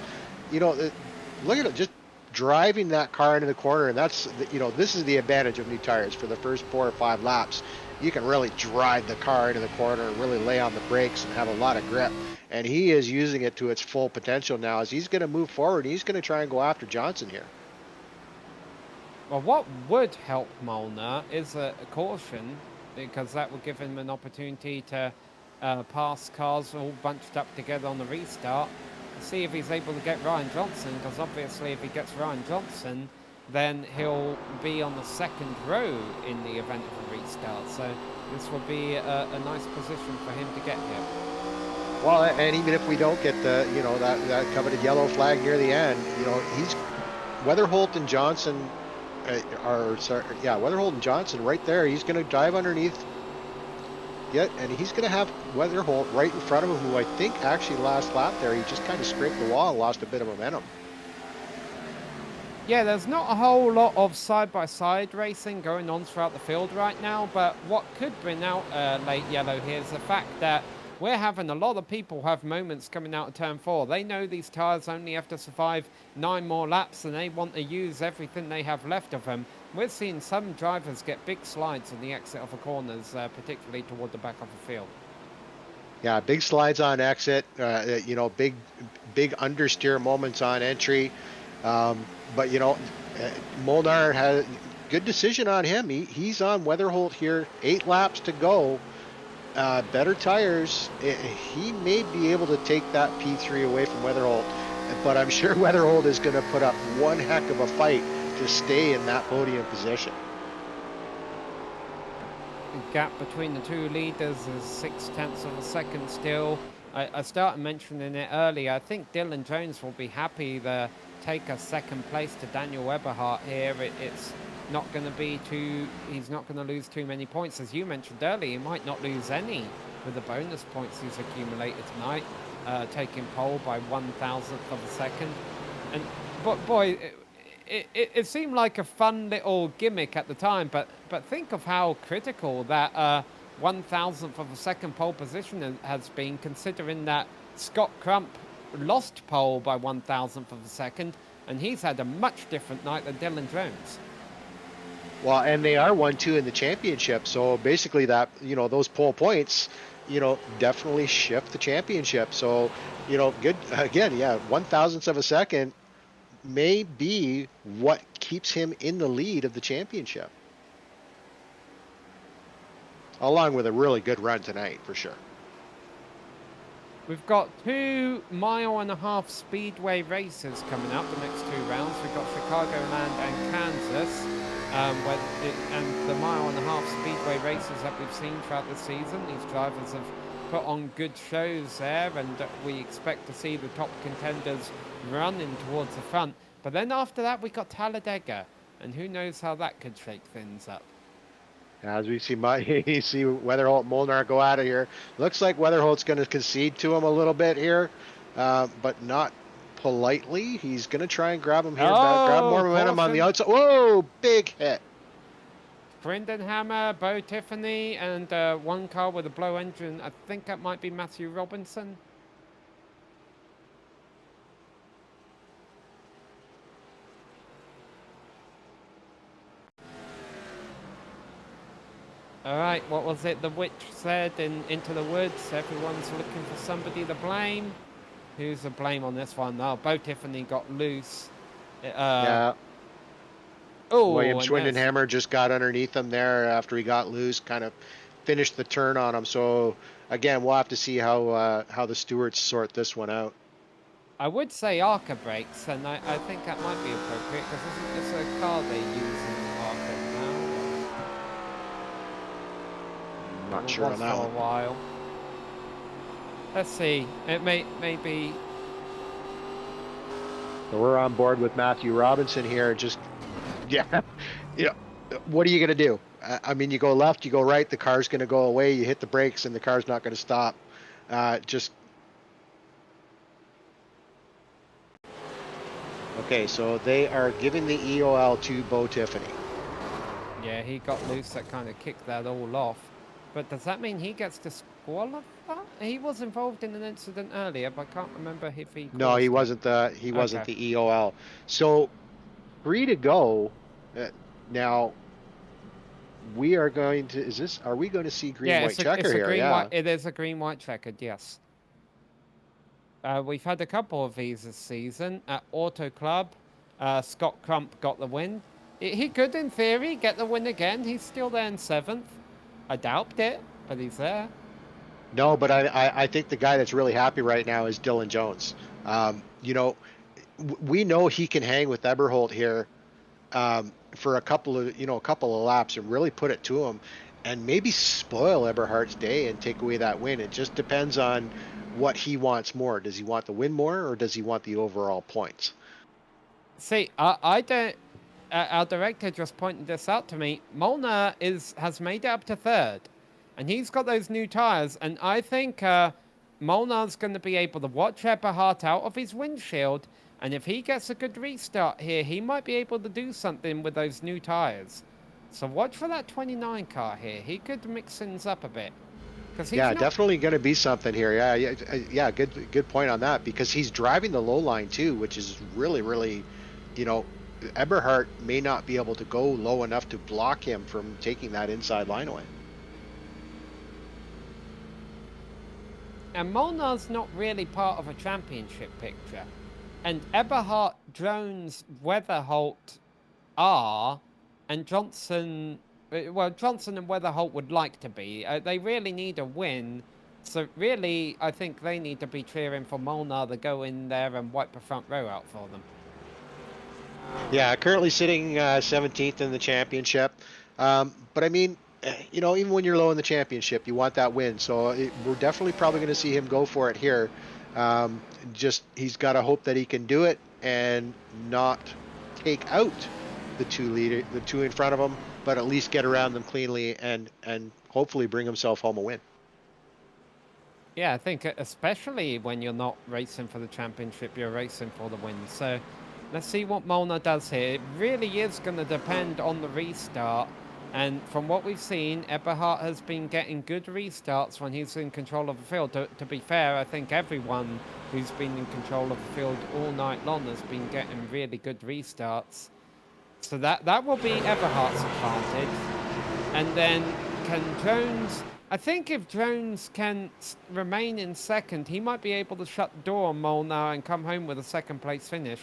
look at it, just driving that car into the corner, and that's, this is the advantage of new tires. For the first 4 or 5 laps, you can really drive the car into the corner and really lay on the brakes and have a lot of grip. And he is using it to its full potential now as he's going to move forward. He's going to try and go after Johnson here. Well, what would help Molnar is a caution, because that would give him an opportunity to pass cars all bunched up together on the restart. See if he's able to get Ryan Johnson, because obviously if he gets Ryan Johnson, then he'll be on the 2nd row in the event of a restart. So this will be a nice position for him to get here. Well, and even if we don't get the, that coveted yellow flag near the end, he's Weatherholt and Johnson Weatherholt and Johnson right there. He's going to dive underneath. And he's going to have Weatherholt right in front of him, who I think actually last lap there, he just kind of scraped the wall and lost a bit of momentum. Yeah, there's not a whole lot of side-by-side racing going on throughout the field right now, but what could bring out late yellow here is the fact that we're having a lot of people have moments coming out of turn 4. They know these tyres only have to survive 9 more laps, and they want to use everything they have left of them. We're seeing some drivers get big slides on the exit of the corners, particularly toward the back of the field. Yeah, big slides on exit, big understeer moments on entry. But, Molnar had good decision on him. He's on Weatherholt here, 8 laps to go. Better tires. He may be able to take that P3 away from Weatherholt, but I'm sure Weatherholt is going to put up one heck of a fight to stay in that podium position. The gap between the two leaders is 0.6 of a second still. I started mentioning it earlier. I think Dylan Jones will be happy to take a second place to Daniel Eberhardt here. It's not going to be he's not going to lose too many points. As you mentioned earlier, he might not lose any with the bonus points he's accumulated tonight, taking pole by 1,000th of a second. But boy, it seemed like a fun little gimmick at the time, but think of how critical that 1,000th of a second pole position has been, considering that Scott Crump lost pole by 1,000th of a second, and he's had a much different night than Dylan Jones. Well, and they are 1-2 in the championship, so basically that, those pole points, definitely shift the championship. So, good, again, yeah, 1,000th of a second may be what keeps him in the lead of the championship. Along with a really good run tonight, for sure. We've got 2 mile-and-a-half speedway races coming up the next 2 rounds. We've got Chicagoland and Kansas. And the mile-and-a-half speedway races that we've seen throughout the season. These drivers have put on good shows there, and we expect to see the top contenders running towards the front. But then after that, we got Talladega, and who knows how that could shake things up. As we see, Weatherholt Molnar go out of here. Looks like Weatherholt's going to concede to him a little bit here, but not politely. He's going to try and grab him here, grab more momentum on the outside. Whoa, big hit. Brendan Hammer, Bo Tiffany, and one car with a blow engine. I think that might be Matthew Robinson. All right, what was it the witch said in Into the Woods? Everyone's looking for somebody to blame. Who's to blame on this one? Oh, Bo Tiffany got loose. Yeah. Oh, William Schwindenhammer just got underneath him there after he got loose, kind of finished the turn on him. So, again, we'll have to see how the stewards sort this one out. I would say ARCA brakes, and I think that might be appropriate, because isn't this a car they use in ARCA now? Not sure on that one. For a while. Let's see. It may be. So we're on board with Matthew Robinson here. Just, what are you going to do? I mean, you go left, you go right, the car's going to go away. You hit the brakes, and the car's not going to stop. Okay, so they are giving the EOL to Bo Tiffany. Yeah, he got loose. That kind of kicked that all off. But does that mean he gets disqualified? He was involved in an incident earlier, but I can't remember if he. No, he wasn't the EOL. So 3 to go. Now we are going to. Are we going to see green-white checker here? Yeah, it is a green-white checkered. Yes. We've had a couple of these this season at Auto Club. Scott Crump got the win. He could, in theory, get the win again. He's still there in 7th. I doubt it, but he's there. No, but I think the guy that's really happy right now is Dylan Jones. We know he can hang with Eberholt here for a couple of laps and really put it to him, and maybe spoil Eberhardt's day and take away that win. It just depends on what he wants more. Does he want the win more, or does he want the overall points? See, I don't. Our director just pointed this out to me. Molnar has made it up to 3rd, and he's got those new tires. And I think Molnar's going to be able to watch Eberhardt out of his windshield And if he gets a good restart here, he might be able to do something with those new tyres. So watch for that 29 car here. He could mix things up a bit. Because he's Yeah, not... definitely going to be something here. Yeah. Good point on that, because he's driving the low line too, which is really, really, you know, Eberhard may not be able to go low enough to block him from taking that inside line away. And Molnar's not really part of a championship picture. And Eberhard, Jones, Weatherholt are, and Johnson... Well, Johnson and Weatherholt would like to be. They really need a win. So really, I think they need to be cheering for Molnar to go in there and wipe the front row out for them. Yeah, currently sitting 17th in the championship. But I mean, you know, even when you're low in the championship, you want that win. So we're definitely probably going to see him go for it here. Just he's got to hope that he can do it and not take out the two in front of him, but at least get around them cleanly and hopefully bring himself home a win. Yeah, I think especially when you're not racing for the championship, you're racing for the win. So let's see what Molnar does here. It really is going to depend on the restart. And from what we've seen, Eberhard has been getting good restarts when he's in control of the field. To be fair, I think everyone who's been in control of the field all night long has been getting really good restarts. So that will be Eberhard's advantage. And then can Jones... I think if Jones can remain in second, he might be able to shut the door on Molnar and come home with a second place finish.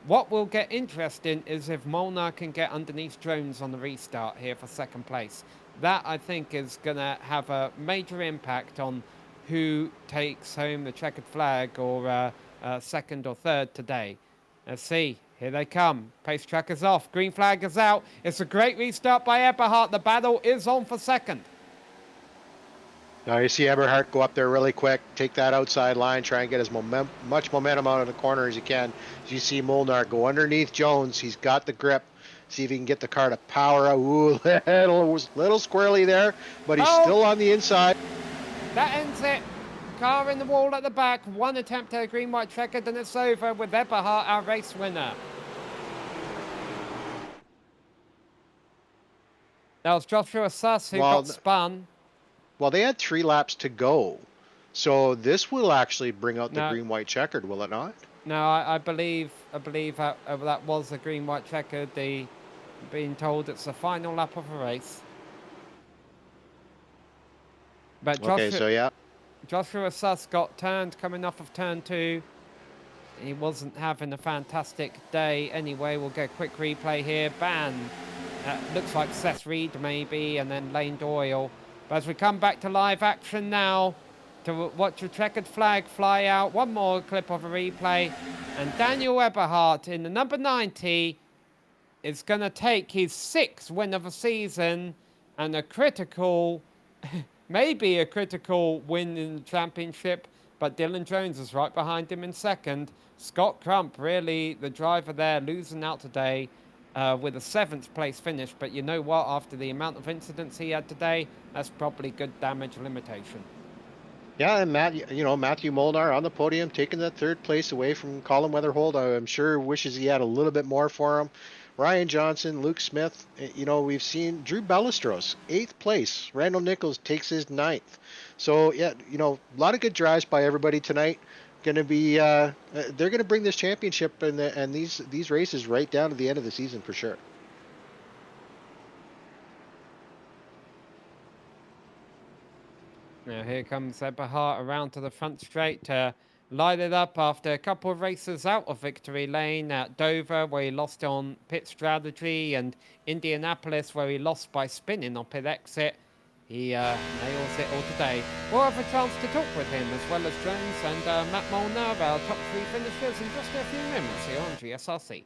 What will get interesting is if Molnar can get underneath Jones on the restart here for second place. That, I think, is going to have a major impact on who takes home the checkered flag or second or third today. Let's see. Here they come. Pace track is off. Green flag is out. It's a great restart by Eberhard. The battle is on for second. Now you see Eberhard go up there really quick, take that outside line, try and get as much momentum out of the corner as you can. As you see Molnar go underneath Jones. He's got the grip. See if he can get the car to power out. Ooh, little squirrely there, but he's still on the inside. That ends it. Car in the wall at the back. One attempt at a green-white checkered, and it's over with Eberhard, our race winner. That was Joshua Suss who got spun. Well, they had 3 laps to go. So this will actually bring out the green-white checkered, will it not? No, I believe that was a green-white checkered. Being told it's the final lap of a race. But Joshua Suss got turned coming off of turn 2. He wasn't having a fantastic day anyway. We'll get a quick replay here. Looks like Seth Reed maybe, and then Lane Doyle. But as we come back to live action now, to watch a checkered flag fly out. One more clip of a replay. And Daniel Eberhard in the number 90 is going to take his 6th win of the season and a critical, maybe a critical win in the championship. But Dylan Jones is right behind him in second. Scott Crump, really the driver there, losing out today. With a 7th place finish, but you know what, after the amount of incidents he had today, that's probably good damage limitation. Yeah, and Matthew Molnar on the podium, taking that 3rd place away from Colin Weatherholt. I'm sure wishes he had a little bit more for him. Ryan Johnson, Luke Smith, we've seen Drew Ballesteros, 8th place. Randall Nichols takes his 9th. So, yeah, a lot of good drives by everybody tonight. Going to be they're going to bring this championship and these races right down to the end of the season for sure. Now here comes Eberhard around to the front straight to light it up after a couple of races out of victory lane at Dover, where he lost on pit strategy, and Indianapolis, where he lost by spinning on pit exit. He nails it all today. We'll have a chance to talk with him, as well as Jones and Matt Molnar, our top 3 finishers, in just a few minutes here on GSRC.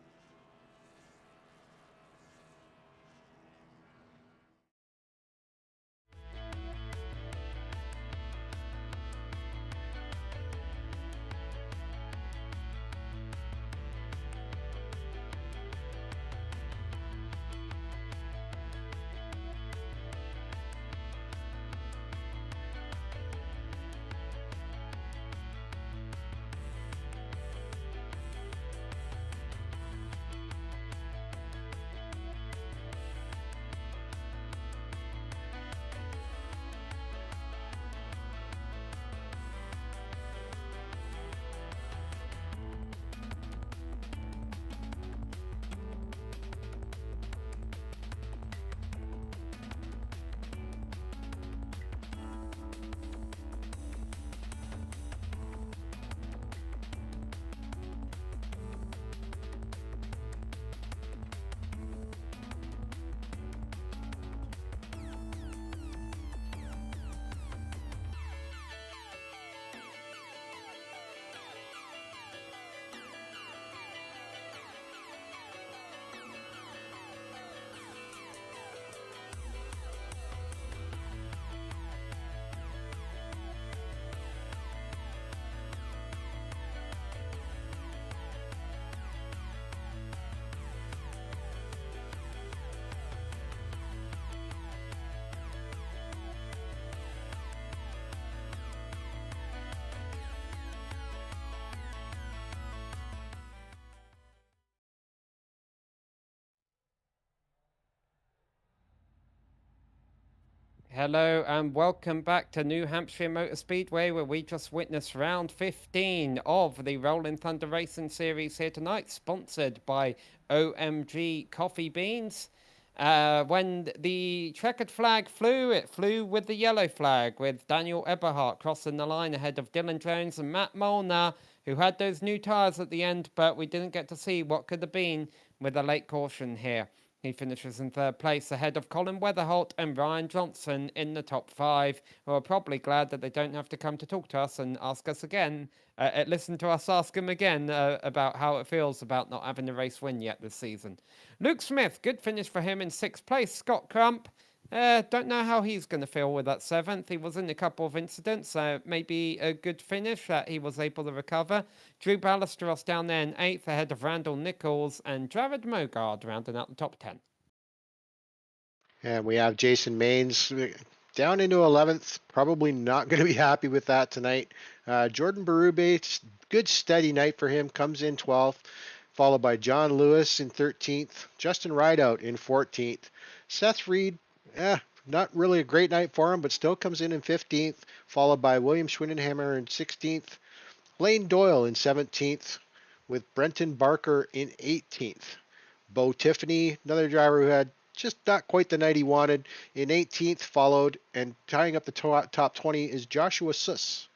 Hello and welcome back to New Hampshire Motor Speedway, where we just witnessed round 15 of the Rolling Thunder Racing Series here tonight, sponsored by OMG Coffee Beans. When the checkered flag flew, it flew with the yellow flag, with Daniel Eberhardt crossing the line ahead of Dylan Jones and Matt Molnar, who had those new tyres at the end, but we didn't get to see what could have been with a late caution here. He finishes in third place ahead of Colin Weatherholt and Ryan Johnson in the top five, who are probably glad that they don't have to come to talk to us and ask us again, listen to us ask him again about how it feels about not having a race win yet this season. Luke Smith, good finish for him in sixth place. Scott Crump, don't know how he's going to feel with that seventh. He was in a couple of incidents, maybe a good finish that he was able to recover. Drew Ballesteros down there in eighth, ahead of Randall Nichols and Jared Mogard rounding out the top 10. And we have Jason Maines down into 11th. Probably not going to be happy with that tonight. Jordan Berube, good steady night for him, comes in 12th, followed by John Lewis in 13th, Justin Rideout in 14th. Seth Reed, not really a great night for him, but still comes in 15th, followed by William Schwindenhammer in 16th, Lane Doyle in 17th, with Brenton Barker in 18th. Bo Tiffany, another driver who had just not quite the night he wanted, in 18th, followed, and tying up the top 20 is Joshua Suss.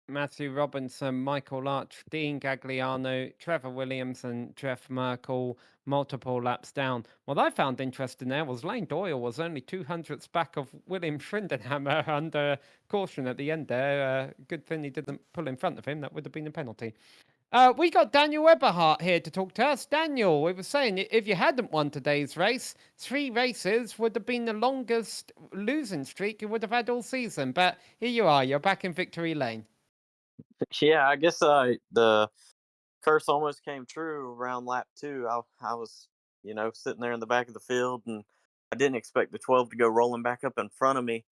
Matthew Robinson, Michael Arch, Dean Gagliano, Trevor Williams, and Jeff Merkel, multiple laps down. What I found interesting there was Lane Doyle was only 200ths back of William Schwindenhammer under caution at the end there. Good thing he didn't pull in front of him. That would have been a penalty. We got Daniel Eberhardt here to talk to us. Daniel, we were saying if you hadn't won today's race, 3 races would have been the longest losing streak you would have had all season. But here you are, you're back in victory lane. Yeah, I guess the curse almost came true around lap 2. I was, sitting there in the back of the field, and I didn't expect the 12 to go rolling back up in front of me,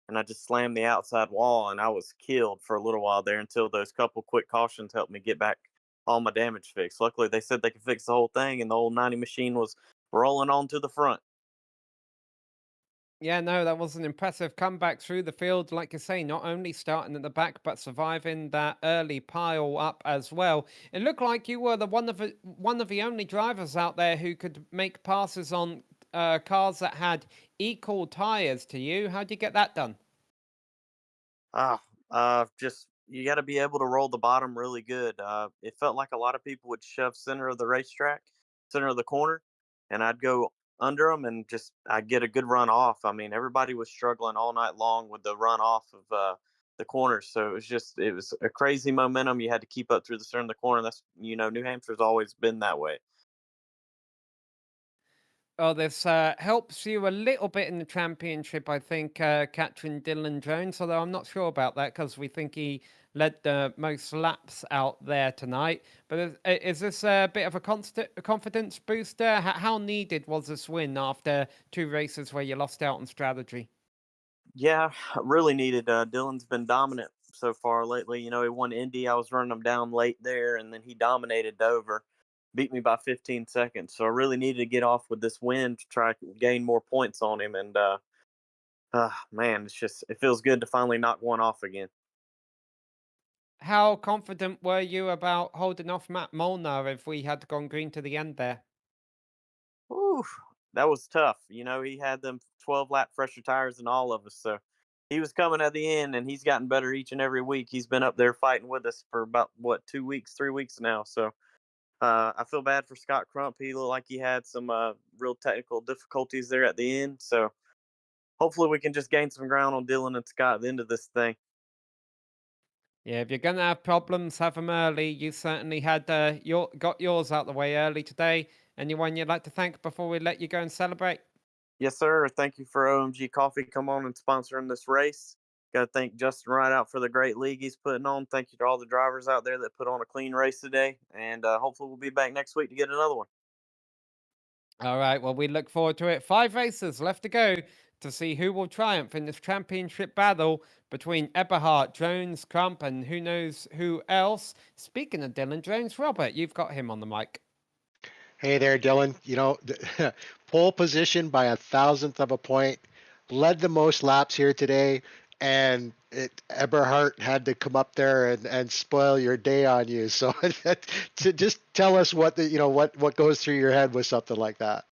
and I just slammed the outside wall, and I was killed for a little while there until those couple quick cautions helped me get back all my damage fixed. Luckily, they said they could fix the whole thing, and the old 90 machine was rolling on to the front. Yeah, no, that was an impressive comeback through the field. Like you say, not only starting at the back, but surviving that early pile up as well. It looked like you were one of the only drivers out there who could make passes on cars that had equal tires to you. How'd you get that done? Just you got to be able to roll the bottom really good. It felt like a lot of people would shove center of the racetrack, center of the corner, and I'd go under them and just I'd get a good run off. I mean, everybody was struggling all night long with the run off of the corners, so it was a crazy momentum. You had to keep up through the center of the corner. That's New Hampshire's always been that way. Oh, this helps you a little bit in the championship, I think, catching Dylan Jones, although I'm not sure about that because we think he led the most laps out there tonight. But is this a bit of a confidence booster? How needed was this win after 2 races where you lost out on strategy? Yeah, really needed. Dylan's been dominant so far lately. He won Indy. I was running him down late there, and then he dominated Dover, beat me by 15 seconds. So I really needed to get off with this win to try to gain more points on him. And man, it feels good to finally knock one off again. How confident were you about holding off Matt Molnar if we had gone green to the end there? Whew, that was tough. He had them 12 lap fresher tires than all of us. So he was coming at the end, and he's gotten better each and every week. He's been up there fighting with us for about 2 weeks, 3 weeks now. So I feel bad for Scott Crump. He looked like he had some real technical difficulties there at the end. So hopefully we can just gain some ground on Dylan and Scott at the end of this thing. Yeah, if you're gonna have problems, have them early. You certainly had got yours out the way early today. Anyone you'd like to thank before we let you go and celebrate? Yes, sir. Thank you for OMG Coffee come on and sponsoring this race. Got to thank Justin Rideout for the great league he's putting on. Thank you to all the drivers out there that put on a clean race today. And hopefully we'll be back next week to get another one. All right, well, we look forward to it. 5 races left to go to see who will triumph in this championship battle between Eberhardt, Jones, Crump, and who knows who else. Speaking of Dylan Jones, Robert, you've got him on the mic. Hey there, Dylan. pole position by a thousandth of a point, led the most laps here today, and Eberhard had to come up there and spoil your day on you. So to just tell us what what goes through your head with something like that.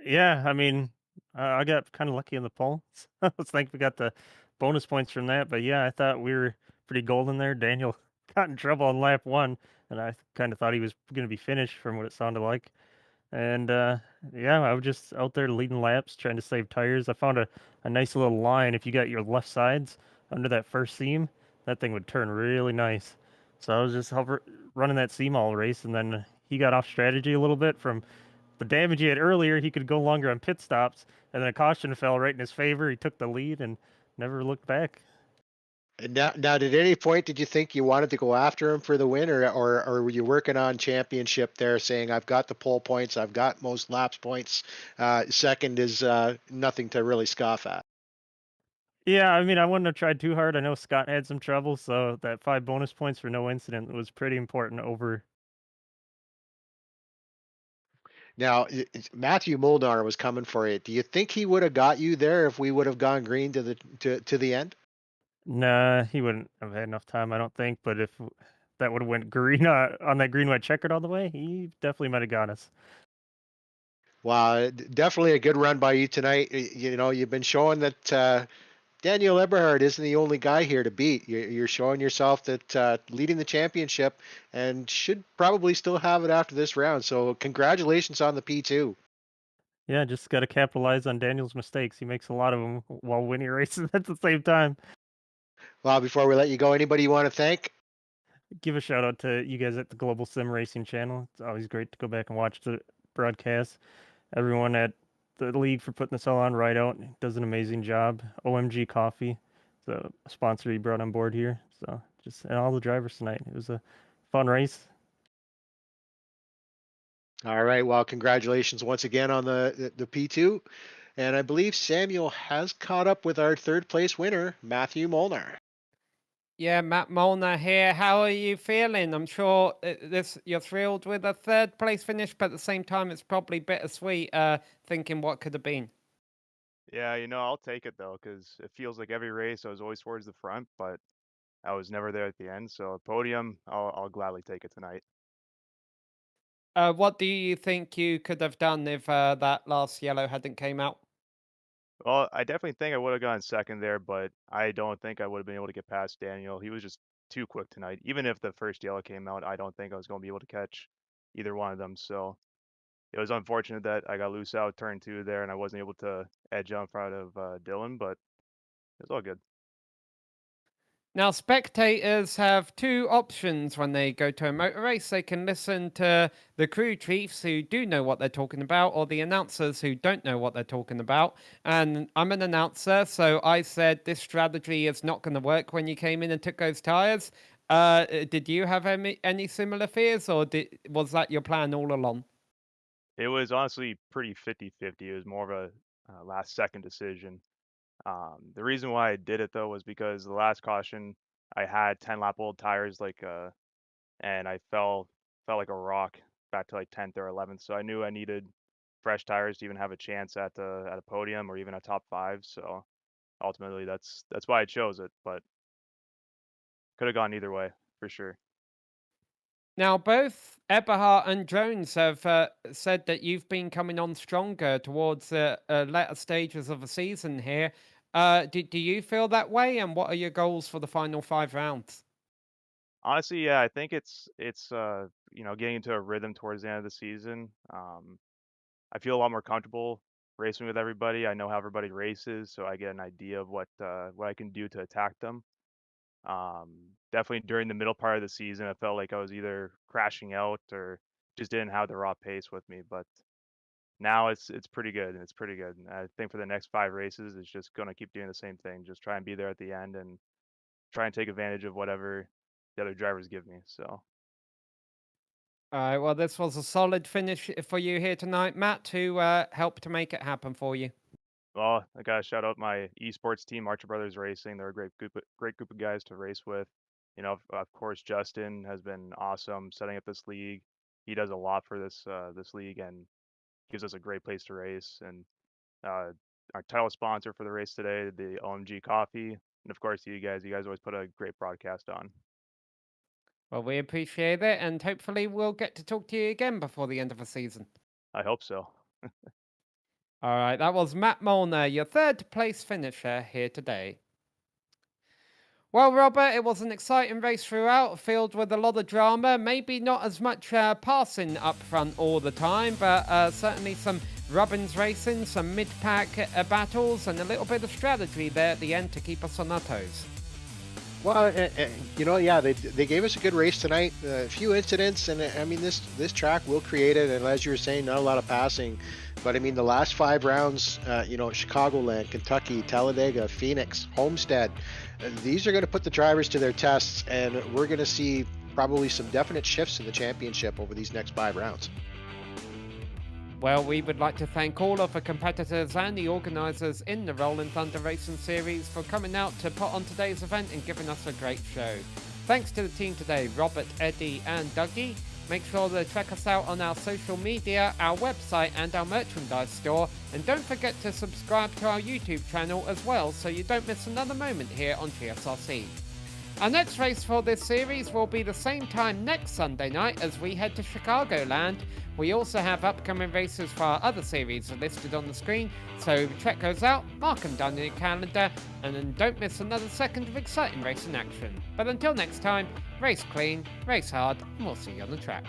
Yeah, I mean, I got kind of lucky in the poll. So I think we got the bonus points from that. But yeah, I thought we were pretty golden there. Daniel got in trouble on lap one, and I kind of thought he was going to be finished from what it sounded like. And yeah, I was just out there leading laps, trying to save tires. I found a nice little line. If you got your left sides under that first seam, that thing would turn really nice. So I was just running that seam all race, and then he got off strategy a little bit from the damage he had earlier. He could go longer on pit stops, and then a caution fell right in his favor. He took the lead and never looked back. And now, did at any point did you think you wanted to go after him for the win, or were you working on championship there, saying I've got the pole points, I've got most laps points, second is nothing to really scoff at. Yeah, I mean, I wouldn't have tried too hard. I know Scott had some trouble, so that 5 bonus points for no incident was pretty important over. Now, Matthew Molnar was coming for it. Do you think he would have got you there if we would have gone green to the end? Nah, he wouldn't have had enough time, I don't think. But if that would have went green on that green white checkered all the way, he definitely might have got us. Well, definitely a good run by you tonight. You know, you've been showing that Daniel Eberhard isn't the only guy here to beat. You're showing yourself that leading the championship and should probably still have it after this round. So congratulations on the P2. Yeah, just got to capitalize on Daniel's mistakes. He makes a lot of them while winning races at the same time. Well, before we let you go, anybody you want to thank? Give a shout out to you guys at the Global SimRacing Channel. It's always great to go back and watch the broadcast. Everyone at the league for putting this all on right out does an amazing job. OMG Coffee, the sponsor he brought on board here. So and all the drivers tonight. It was a fun race. All right. Well, congratulations once again on the P2. And I believe Samuel has caught up with our third place winner, Matthew Molnar. Yeah, Matt Molnar here. How are you feeling? I'm sure you're thrilled with a third place finish, but at the same time, it's probably bittersweet. Thinking what could have been. Yeah, I'll take it though, because it feels like every race I was always towards the front, but I was never there at the end. So a podium, I'll gladly take it tonight. What do you think you could have done if that last yellow hadn't came out? Well, I definitely think I would have gone second there, but I don't think I would have been able to get past Daniel. He was just too quick tonight. Even if the first yellow came out, I don't think I was going to be able to catch either one of them. So it was unfortunate that I got loose out turn two there, and I wasn't able to edge out in front of Dylan, but it's all good. Now, spectators have two options when they go to a motor race. They can listen to the crew chiefs who do know what they're talking about, or the announcers who don't know what they're talking about. And I'm an announcer, so I said this strategy is not going to work when you came in and took those tires. Did you have any similar fears, or was that your plan all along? It was honestly pretty 50-50. It was more of a last second decision. The reason why I did it though was because the last caution I had 10 lap old tires and I felt like a rock back to like 10th or 11th. So I knew I needed fresh tires to even have a chance at a podium or even a top five. So ultimately that's why I chose it, but could have gone either way for sure. Now, both Eberhardt and Jones have said that you've been coming on stronger towards the latter stages of the season here. Do you feel that way? And what are your goals for the final 5 rounds? Honestly, yeah, I think it's getting into a rhythm towards the end of the season. I feel a lot more comfortable racing with everybody. I know how everybody races, so I get an idea of what I can do to attack them. Definitely during the middle part of the season, I felt like I was either crashing out or just didn't have the raw pace with me. But now it's pretty good, and it's pretty good. And I think for the next 5 races, it's just gonna keep doing the same thing. Just try and be there at the end and try and take advantage of whatever the other drivers give me. So All right, well, this was a solid finish for you here tonight, Matt, who helped to make it happen for you. well, I gotta shout out my esports team, Archer Brothers Racing. They're a great group of guys to race with. Of course, Justin has been awesome setting up this league. He does a lot for this league, and gives us a great place to race. And our title sponsor for the race today, the OMG Coffee, and of course you guys. You guys always put a great broadcast on. Well, we appreciate it, and hopefully we'll get to talk to you again before the end of the season. I hope so. All right, that was Matt Molnar, your third place finisher here today. Well, Robert, it was an exciting race throughout, filled with a lot of drama. Maybe not as much passing up front all the time, but certainly some Robbins racing, some mid-pack battles, and a little bit of strategy there at the end to keep us on our toes. Well, yeah, they gave us a good race tonight. A few incidents, and I mean, this track will create it. And as you were saying, not a lot of passing, but I mean, the last 5 rounds, Chicagoland, Kentucky, Talladega, Phoenix, Homestead, these are going to put the drivers to their tests, and we're going to see probably some definite shifts in the championship over these next 5 rounds. Well, we would like to thank all of the competitors and the organisers in the Rolling Thunder Racing Series for coming out to put on today's event and giving us a great show. Thanks to the team today, Robert, Eddie and Dougie. Make sure to check us out on our social media, our website and our merchandise store. And don't forget to subscribe to our YouTube channel as well so you don't miss another moment here on GSRC. Our next race for this series will be the same time next Sunday night as we head to Chicagoland. We also have upcoming races for our other series listed on the screen, so check those out, mark them down in your calendar, and then don't miss another second of exciting racing action. But until next time, race clean, race hard, and we'll see you on the track.